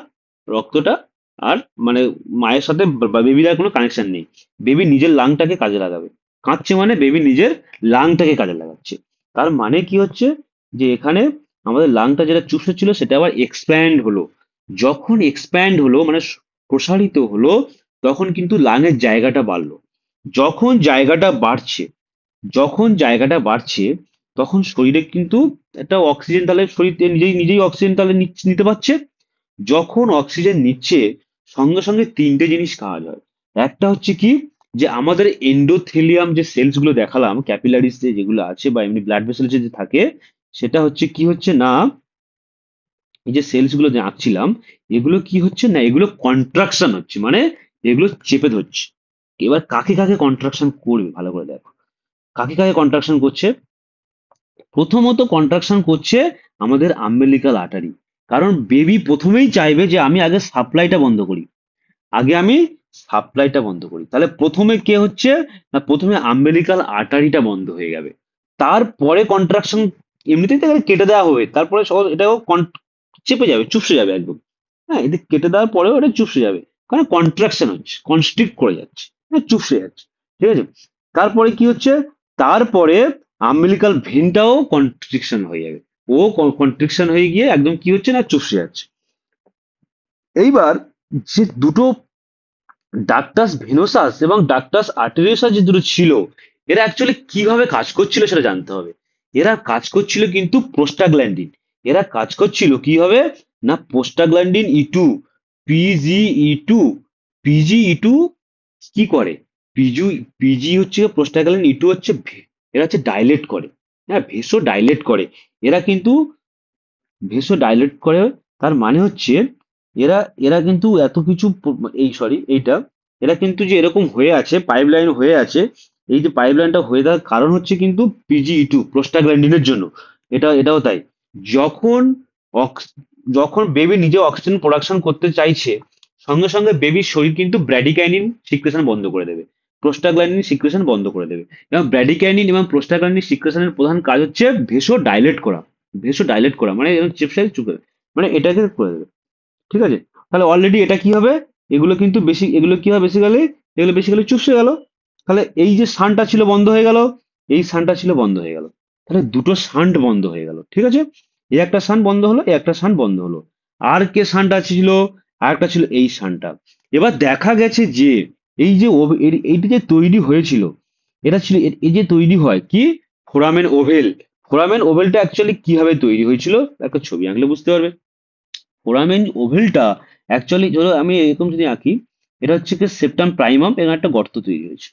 রক্তটা আর মানে মায়ের সাথে বেবির আর কোনো কানেকশন নেই। বেবি নিজের লাংটাকে কাজে লাগাবে, কাঁদছে মানে বেবি নিজের লাংটাকে কাজে লাগাচ্ছে। তার মানে কি হচ্ছে, যে এখানে আমাদের লাংটা যেটা চুপসে ছিল সেটা আবার এক্সপ্যান্ড হলো। যখন এক্সপ্যান্ড হলো মানে প্রসারিত হলো, তখন কিন্তু লাংয়ের জায়গাটা বাড়লো। যখন জায়গাটা বাড়ছে, যখন জায়গাটা বাড়ছে, তখন শরীরে কিন্তু একটা অক্সিজেন তাহলে শরীর নিজেই নিজেই অক্সিজেন তাহলে নিতে পারছে। যখন অক্সিজেন নিচ্ছে, সঙ্গে সঙ্গে তিনটে জিনিস কাজ হয়। একটা হচ্ছে কি, যে আমাদের এন্ডোথেলিয়াম যে সেলস গুলো দেখালাম, ক্যাপিলারিস যেগুলো আছে বা এমনি ব্লাড ভেসেলস যে থাকে, সেটা হচ্ছে কি হচ্ছে না, এই যে সেলস গুলো যে আঁকছিলাম, এগুলো কি হচ্ছে না, এগুলো কন্ট্রাকশন হচ্ছে, মানে এগুলো চেপে ধরছে। এবার কাকে কাকে কন্ট্রাকশন করবে ভালো করে দেখো, কাকে কাকে কন্ট্রাকশন করছে। প্রথমত কন্ট্রাকশন করছে আমাদের আম্বেলিকাল আর্টারি। কারণ বেবি প্রথমেই চাইবে যে আমি আগে সাপ্লাইটা বন্ধ করি, আগে আমি সাপ্লাইটা বন্ধ করি। তাহলে প্রথমে কে হচ্ছে না, প্রথমে আম্বেলিকাল আর্টারিটা বন্ধ হয়ে যাবে। তারপরে কন্ট্রাকশন এমনিতেই তাকে কেটে দেওয়া হবে, তারপরে সহজ এটাও চেপে যাবে, চুপসে যাবে একদম। হ্যাঁ, এদের কেটে দেওয়ার পরেও এটা চুপসে যাবে, কারণ কন্ট্রাকশন হচ্ছে, কনস্ট্রিক্ট করে যাচ্ছে, হ্যাঁ চুপসে যাচ্ছে। ঠিক আছে, তারপরে কি হচ্ছে, তারপরে আম্বিলিকাল ভেনটাও কন্ট্রিকশন হয়ে যাবে, ও কন্ট্রিকশন হয়ে গিয়ে একদম কি হচ্ছে না, চুপসে যাচ্ছে। এইবার যে দুটো ডাক্টাস ভেনোসাস এবং ডাক্টাস আর্টেরিয়াসাস যে দুটো ছিল, এরা অ্যাকচুয়ালি কিভাবে কাজ করছিল সেটা জানতে হবে। এরা কাজ করছিল কিন্তু প্রোস্টাগ্ল্যান্ডিন, এরা কাজ করছিল কিভাবে না, প্রোস্টাগ্ল্যান্ডিন ই 2, পিজি ই 2, পিজি ই 2 কি করে, পিজু পিজি হচ্ছে প্রোস্টাগ্ল্যান্ডিন ই 2 হচ্ছে এরা হচ্ছে ডাইলেট করে, হ্যাঁ ভেসো ডাইলেট করে। এরা কিন্তু ভেসো ডাইলেট করে, তার মানে হচ্ছে এরা এরা কিন্তু এত কিছু এই সরি এইটা, এরা কিন্তু যে এরকম হয়ে আছে, পাইপলাইন হয়ে আছে, এই যে পাইপলাইনটা হয়ে থাকার কারণ হচ্ছে কিন্তু পিজি ই 2 প্রোস্টাগ্ল্যান্ডিনের জন্য। এটাও তাই। যখন অক্স- যখন বেবি নিজে অক্সিজেন প্রোডাকশন করতে চাইছে, সঙ্গে সঙ্গে বেবির শরীর কিন্তু ব্র্যাডিকাইনিন সিক্রেশন বন্ধ করে দেবে, প্রোস্টাগ্ল্যান্ডিন সিক্রেশন বন্ধ করে দেবে। এবং ব্র্যাডিকাইনিন এবং প্রোস্টাগ্ল্যান্ডিন সিক্রেশনের প্রধান কাজ হচ্ছে ভেসো ডাইলেট করা, ভেসো ডাইলেট করা মানে চিপসে চুপে, মানে এটাকে করে দেবে। ঠিক আছে, তাহলে অলরেডি এটা কি হবে, এগুলো কিন্তু বেশি, এগুলো কি হবে বেসিক্যালি, এগুলো বেসিক্যালি চুপসে গেল। তাহলে এই যে শানটা ছিল বন্ধ হয়ে গেল, এই শানটা ছিল বন্ধ হয়ে গেল, তাহলে দুটো শান্ট বন্ধ হয়ে গেল। ঠিক আছে, এই একটা শান বন্ধ হলো, এই একটা শান বন্ধ হলো। আর কে শানটা ছিল, আর একটা ছিল এই শানটা। এবার দেখা গেছে যে এই যে এইটা যে তৈরি হয়েছিল, এটা ছিল এই যে তৈরি হয় কি, ফোরামেন ওভেল। ফোরামেন ওভেলটা অ্যাকচুয়ালি কিভাবে তৈরি হয়েছিল, একটা ছবি আঁকলে বুঝতে পারবে। ফোরামেন ওভেলটা অ্যাকচুয়ালি ধরো আমি এরকম যদি আঁকি, এটা হচ্ছে কি সেপ্টাম প্রাইমাম, এখানে একটা গর্ত তৈরি হয়েছে,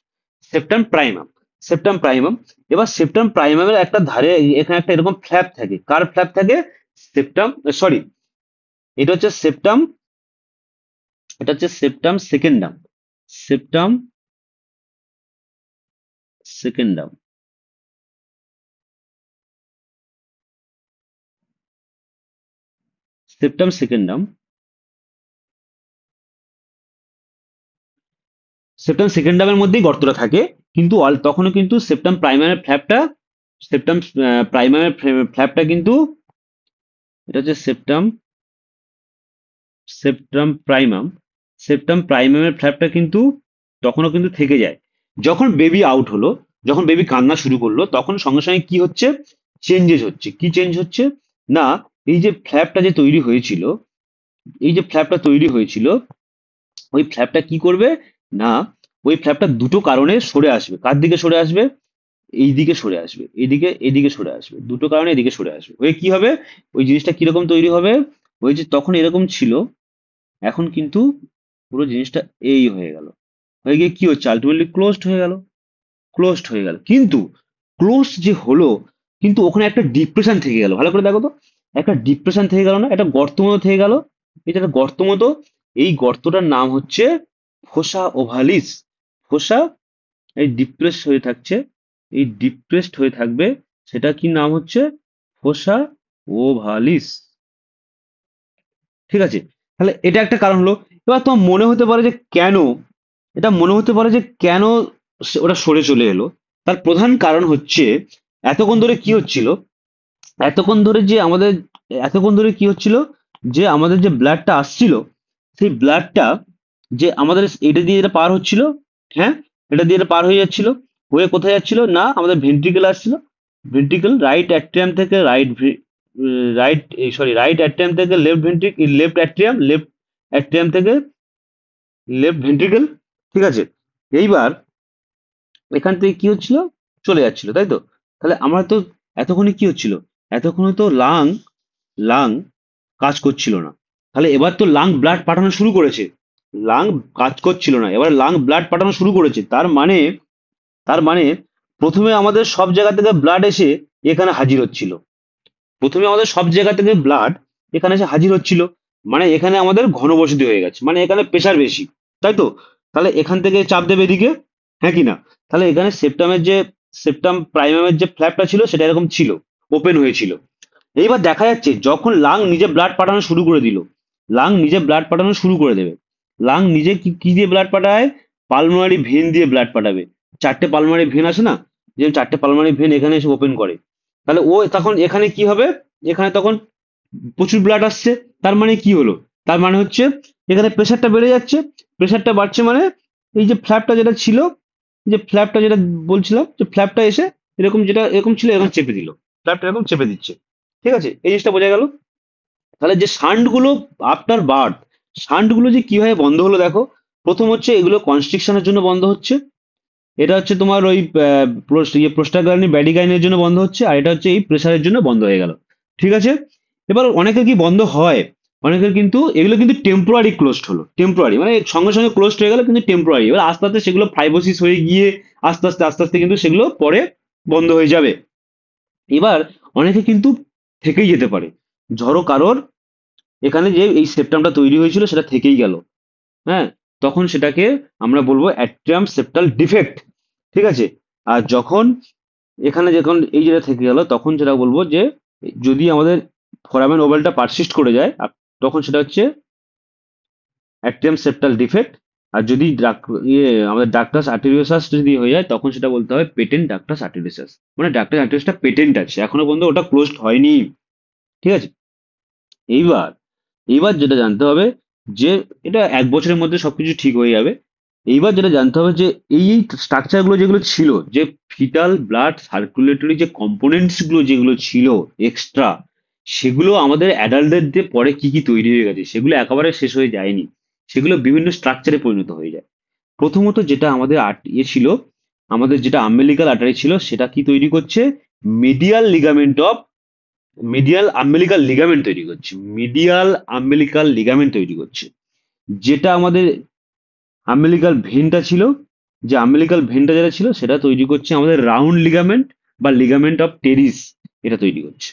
সেপ্টাম প্রাইমাম, সেপ্টাম প্রাইমাম। এবার সেপ্টাম প্রাইমামের একটা ধারে এখানে একটা এরকম ফ্ল্যাপ থাকে, কার ফ্ল্যাপ থাকে, সেপ্টাম সরি, এটা হচ্ছে সেপ্টাম, এটা হচ্ছে সেপ্টাম সেকেন্ডাম, সেপ্টাম সেকেন্ডাম, সেপ্টাম সেকেন্ডাম, সেপ্টাম সেকেন্ডামের মধ্যেই গর্তটা থাকে। কিন্তু তখনও কিন্তু সেপ্টাম প্রাইমামের ফ্ল্যাপটা, সেপ্টাম প্রাইমামের ফ্ল্যাপটা কিন্তু, এটা হচ্ছে সেপ্টাম, সেপ্টাম প্রাইমাম, সেপ্টাম প্রাইমামের ফ্ল্যাপটা কিন্তু তখনও কিন্তু থেকে যায়। যখন বেবি আউট হলো, যখন বেবি কান্না শুরু করলো, তখন সঙ্গে সঙ্গে কি হচ্ছে, চেঞ্জেস হচ্ছে। কি চেঞ্জ হচ্ছে না, এই যে ফ্ল্যাপটা যে তৈরি হয়েছিল, এই যে ফ্ল্যাপটা তৈরি হয়েছিল, ওই ফ্ল্যাপটা কি করবে না, ওই ফ্ল্যাপটা দুটো কারণে সরে আসবে। কার দিকে সরে আসবে? এই দিকে সরে আসবে, এদিকে সরে আসবে, দুটো কারণে এদিকে সরে আসবে। ওই কি হবে, ওই জিনিসটা কিরকম তৈরি হবে, ওই যে তখন এরকম ছিল, এখন কিন্তু পুরো জিনিসটা এই হয়ে গেল, হয়ে গিয়ে কি হচ্ছে, আলটিমেটলি ক্লোজড হয়ে গেল। ক্লোজড হয়ে গেল, কিন্তু ক্লোজ যে হলো, কিন্তু ওখানে একটা ডিপ্রেশন থেকে গেল। ভালো করে দেখো তো, একটা ডিপ্রেশন থেকে গেল না, একটা গর্ত মতো থেকে গেল। এটা একটা গর্ত মতো, এই গর্তটার নাম হচ্ছে ফোসা ওভালিস। ফোসা, এই ডিপ্রেস হয়ে থাকছে, এই ডিপ্রেসড হয়ে থাকবে, সেটা কি নাম হচ্ছে, ফোসা ওভালিস। ঠিক আছে, তাহলে এটা একটা কারণ হলো। এবার তোমার মনে হতে পারে যে কেন, এটা মনে হতে পারে যে কেন ওটা সরে চলে এলো। তার প্রধান কারণ হচ্ছে, এতক্ষণ ধরে কি হচ্ছিল, এতক্ষণ ধরে যে আমাদের, এতক্ষণ ধরে কি হচ্ছিল, যে আমাদের যে ব্লাডটা আসছিল, সেই ব্লাডটা যে আমাদের এটা দিয়ে যেটা পার হচ্ছিল, হ্যাঁ, এটা দিয়ে এটা পার হয়ে যাচ্ছিল, হয়ে কোথায় যাচ্ছিল না, আমাদের ভেন্ট্রিকেল আসছিল। ভেন্ট্রিকেল, রাইট অ্যাট্রিয়াম থেকে রাইট, সরি, রাইট অ্যাট্রিয়াম থেকে লেফট অ্যাট্রিয়াম, লেফট অ্যাট্রিয়াম থেকে লেফট ভেন্ট্রিকেল। ঠিক আছে, এইবার এখান থেকে কি হচ্ছিল, চলে যাচ্ছিল, তাই তো। তাহলে আমরা তো এতক্ষণে কি হচ্ছিল, এতক্ষণে তো লাং, লাং কাজ করছিল না। তাহলে এবার তো লাং ব্লাড পাঠানো শুরু করেছে। লাং কাজ করছিল না, এবার লাং ব্লাড পাঠানো শুরু করেছে, তার মানে প্রথমে আমাদের সব জায়গা থেকে ব্লাড এসে এখানে হাজির হচ্ছিল। প্রথমে আমাদের সব জায়গা থেকে ব্লাড এখানে এসে হাজির হচ্ছিল, মানে এখানে আমাদের ঘনবসতি হয়ে গেছে, মানে এখানে প্রেশার বেশি, তাই তো। তাহলে এখান থেকে চাপ দেবে এদিকে, হ্যাঁ কি না। তাহলে এখানে সেপ্টামের যে, সেপ্টাম প্রাইমামের যে ফ্ল্যাপটা ছিল সেটা এরকম ছিল, ওপেন হয়েছিল। এইবার দেখা যাচ্ছে যখন লাং নিজে ব্লাড পাঠানো শুরু করে দিল, লাং নিজে ব্লাড পাঠানো শুরু করে দেবে। লাং নিজে কি কি দিয়ে ব্লাড পাঠায়, পালমোনারি ভেন দিয়ে ব্লাড পাঠাবে। চারটে পালমোনারি ভেন আছে না, যে চারটে পালমোনারি ভেন এখানে এসে ওপেন করে। তাহলে ও তখন এখানে কি হবে, এখানে তখন প্রচুর ব্লাড আসছে। তার মানে কি হলো, তার মানে হচ্ছে এখানে প্রেশারটা বেড়ে যাচ্ছে। প্রেশারটা বাড়ছে মানে এই যে ফ্ল্যাপটা যেটা ছিল, যে ফ্ল্যাপটা যেটা বলছিলাম, যে ফ্ল্যাপটা এসে এরকম, যেটা এরকম ছিল এরকম চেপে দিল, ফ্ল্যাপটা এরকম চেপে দিচ্ছে। ঠিক আছে, এই জিনিসটা বোঝা গেল। তাহলে যে শান্ট গুলো আফটার বার্থ, শান্ট গুলো যে কিভাবে বন্ধ হলো দেখো। প্রথম হচ্ছে এগুলো কনস্ট্রিকশনের জন্য বন্ধ হচ্ছে, এটা হচ্ছে তোমার ওই প্রোস্টাগ্ল্যান্ডিন ব্র্যাডিকাইনের জন্য বন্ধ হচ্ছে, আর এটা হচ্ছে এই প্রেসারের জন্য বন্ধ হয়ে গেল। ঠিক আছে, এবার অনেকের কি বন্ধ হয়, অনেকের কিন্তু এগুলো কিন্তু টেম্পোরারি ক্লোজড হলো, টেম্পোরারি মানে সঙ্গে সঙ্গে ক্লোজড হয়ে গেল, কিন্তু টেম্পোরারি। এবার আস্তে আস্তে সেগুলো ফাইবোসিস হয়ে গিয়ে আস্তে আস্তে আস্তে আস্তে কিন্তু সেগুলো পরে বন্ধ হয়ে যাবে। এবার অনেকে কিন্তু থেকেই যেতে পারে, ধরো কারোর এখানে যে এই সেপ্টামটা তৈরি হয়েছিল সেটা থেকেই গেল, হ্যাঁ, তখন সেটাকে আমরা বলবো অ্যাট্রিয়াম সেপ্টাল ডিফেক্ট। ঠিক আছে, আর যখন এখানে যখন এই যেটা থেকে গেল, তখন যেটা বলবো যে যদি আমাদের ফোরামেন ওভালটা পারসিস্ট করে যায়, তখন সেটা হচ্ছে অ্যাট্রিয়াম সেপ্টাল ডিফেক্ট। আর যদি আমাদের ডাক্টাস আর্টেরিওসাস যদি হয়ে যায়, তখন সেটা বলতে হবে পেটেন্ট ডাক্টাস আর্টেরিওসাস, মানে ডাক্টাস আর্টেরিওসটা পেটেন্ট আছে, এখনো পর্যন্ত ওটা ক্লোজড হয়নি। ঠিক আছে, এইবার, এইবার যেটা জানতে হবে যে এটা 1 বছরের মধ্যে সবকিছু ঠিক হয়ে যাবে। এইবার যেটা জানতে হবে যে এই স্ট্রাকচার গুলো যেগুলো ছিল, যে ফিটাল ব্লাড সার্কুলেটরি যে কম্পোনেন্টস গুলো যেগুলো ছিল এক্সট্রা, সেগুলো আমাদের অ্যাডাল্টদের দিয়ে পরে কি কি তৈরি হয়ে গেছে, সেগুলো একেবারে শেষ হয়ে যায়নি, সেগুলো বিভিন্ন স্ট্রাকচারে পরিণত হয়ে যায়। প্রথমত যেটা আমাদের ছিল, আমাদের যেটা আম্বেলিকাল আর্টারি ছিল, সেটা কি তৈরি করছে, medial ligament of, medial umbilical ligament তৈরি করছে, মিডিয়াল আম্বেলিকাল লিগামেন্ট তৈরি করছে। যেটা আমাদের আম্বেলিকাল ভেনটা ছিল, যে আম্বেলিকাল ভেনটা যেটা ছিল সেটা তৈরি করছে আমাদের রাউন্ড লিগামেন্ট বা লিগামেন্ট অফ টেরিস, এটা তৈরি করছে।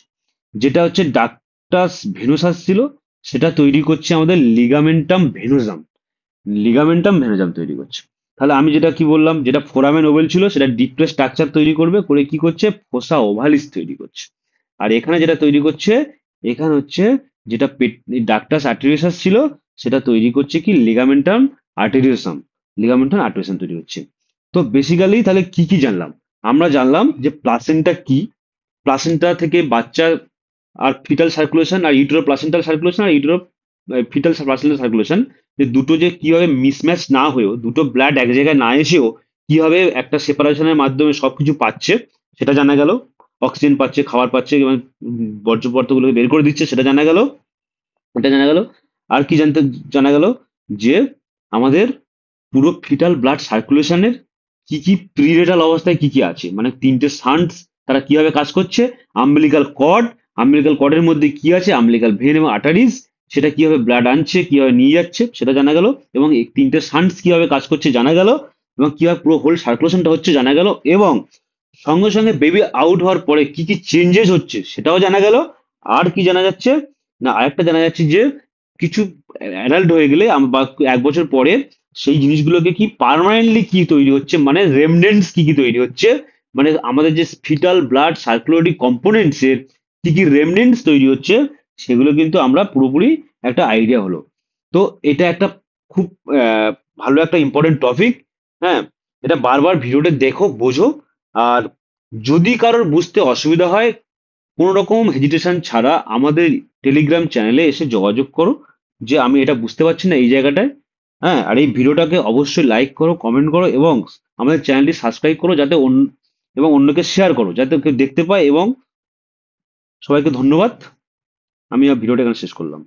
যেটা হচ্ছে ডাক্টাস ভেনোসাস ছিল, সেটা তৈরি করছে আমাদের লিগামেন্টাম ভেনোজাম, লিগামেন্টাম ভেনোজাম তৈরি করছে। তাহলে আমি যেটা কি বললাম, যেটা ফোরামেন ওভেল ছিল সেটা ডিপ্রেস স্ট্রাকচার তৈরি করবে, করে কি করছে, ফোসা ওভালিস তৈরি করছে। আর এখানে যেটা তৈরি করছে, এখানে হচ্ছে যেটা ডাক্টাস আর্টেরিয়াসাস ছিল, সেটা তৈরি করছে কি লিগামেন্টাম আর্টেরিওসাম, লিগামেন্টাম আর্টেরিওসাম তৈরি হচ্ছে। তো বেসিক্যালি তাহলে কি কি জানলাম, আমরা জানলাম যে প্লাসেন্টা কি, প্লাসেন্টা থেকে বাচ্চা আর ফিটাল সার্কুলেশন, আর ইউটেরো প্লাসেন্টাল সার্কুলেশন, আর ইউটেরো ফিটাল প্লাসেন্টাল সার্কুলেশন, যে দুটো যে কিভাবে মিসম্যাচ না হয়েও, দুটো ব্লাড এক জায়গায় না এসেও কিভাবে একটা সেপারেশনের মাধ্যমে সবকিছু পাচ্ছে, সেটা জানা গেল। অক্সিজেন পাচ্ছে, খাবার পাচ্ছে এবং বর্জ্য পদার্থগুলোকে বের করে দিচ্ছে, সেটা জানা গেল, এটা জানা গেল। আর কি জানা গেল, যে আমাদের পুরো ফিটাল ব্লাড সার্কুলেশনের কি কি প্রিনেটাল অবস্থায় কি কি আছে, মানে তিনটে শান্টস তারা কিভাবে কাজ করছে, আম্বিলিকাল কর্ডের মধ্যে কি আছে, আম্বিলিকাল ভেন এবং আর্টারিজ সেটা কিভাবে ব্লাড আনছে কিভাবে নিয়ে যাচ্ছে সেটা জানা গেল, এবং এই তিনটে শান্টস কিভাবে কাজ করছে জানা গেল, এবং কিভাবে পুরো হোল সার্কুলেশনটা হচ্ছে জানা গেল, এবং সঙ্গে সঙ্গে বেবি আউট হওয়ার পরে কি কি চেঞ্জেস হচ্ছে সেটাও জানা গেল। আর কি জানা যাচ্ছে না, আরেকটা জানা যাচ্ছে যে কিছু অ্যাডাল্ট হয়ে গেলে বা 1 বছর পরে সেই জিনিসগুলোকে কি পার্মানেন্টলি কি তৈরি হচ্ছে, মানে রেমনেন্টস কি কি তৈরি হচ্ছে, মানে আমাদের যে ফিটাল ব্লাড সার্কুলেটরি কম্পোনেন্টস এর কি কি রেমনেন্টস তৈরি হচ্ছে, সেগুলো কিন্তু আমরা পুরোপুরি একটা আইডিয়া হলো। তো এটা একটা খুব আহ, ভালো একটা ইম্পর্টেন্ট টপিক। হ্যাঁ, এটা বারবার ভিডিওটা দেখো, বোঝো। আর যদি কারোর বুঝতে অসুবিধা হয়, কোনো রকম হেজিটেশন ছাড়া আমাদের টেলিগ্রাম চ্যানেলে এসে যোগাযোগ করো যে আমি এটা বুঝতে পারছি না এই জায়গাটায়। হ্যাঁ, আর এই ভিডিওটাকে অবশ্যই লাইক করো, কমেন্ট করো, এবং আমাদের চ্যানেলটি সাবস্ক্রাইব করো যাতে এবং অন্যকে শেয়ার করো যাতে কেউ দেখতে পায়। এবং সবাইকে ধন্যবাদ। আমি ভিডিওটা এখানে শেষ করলাম।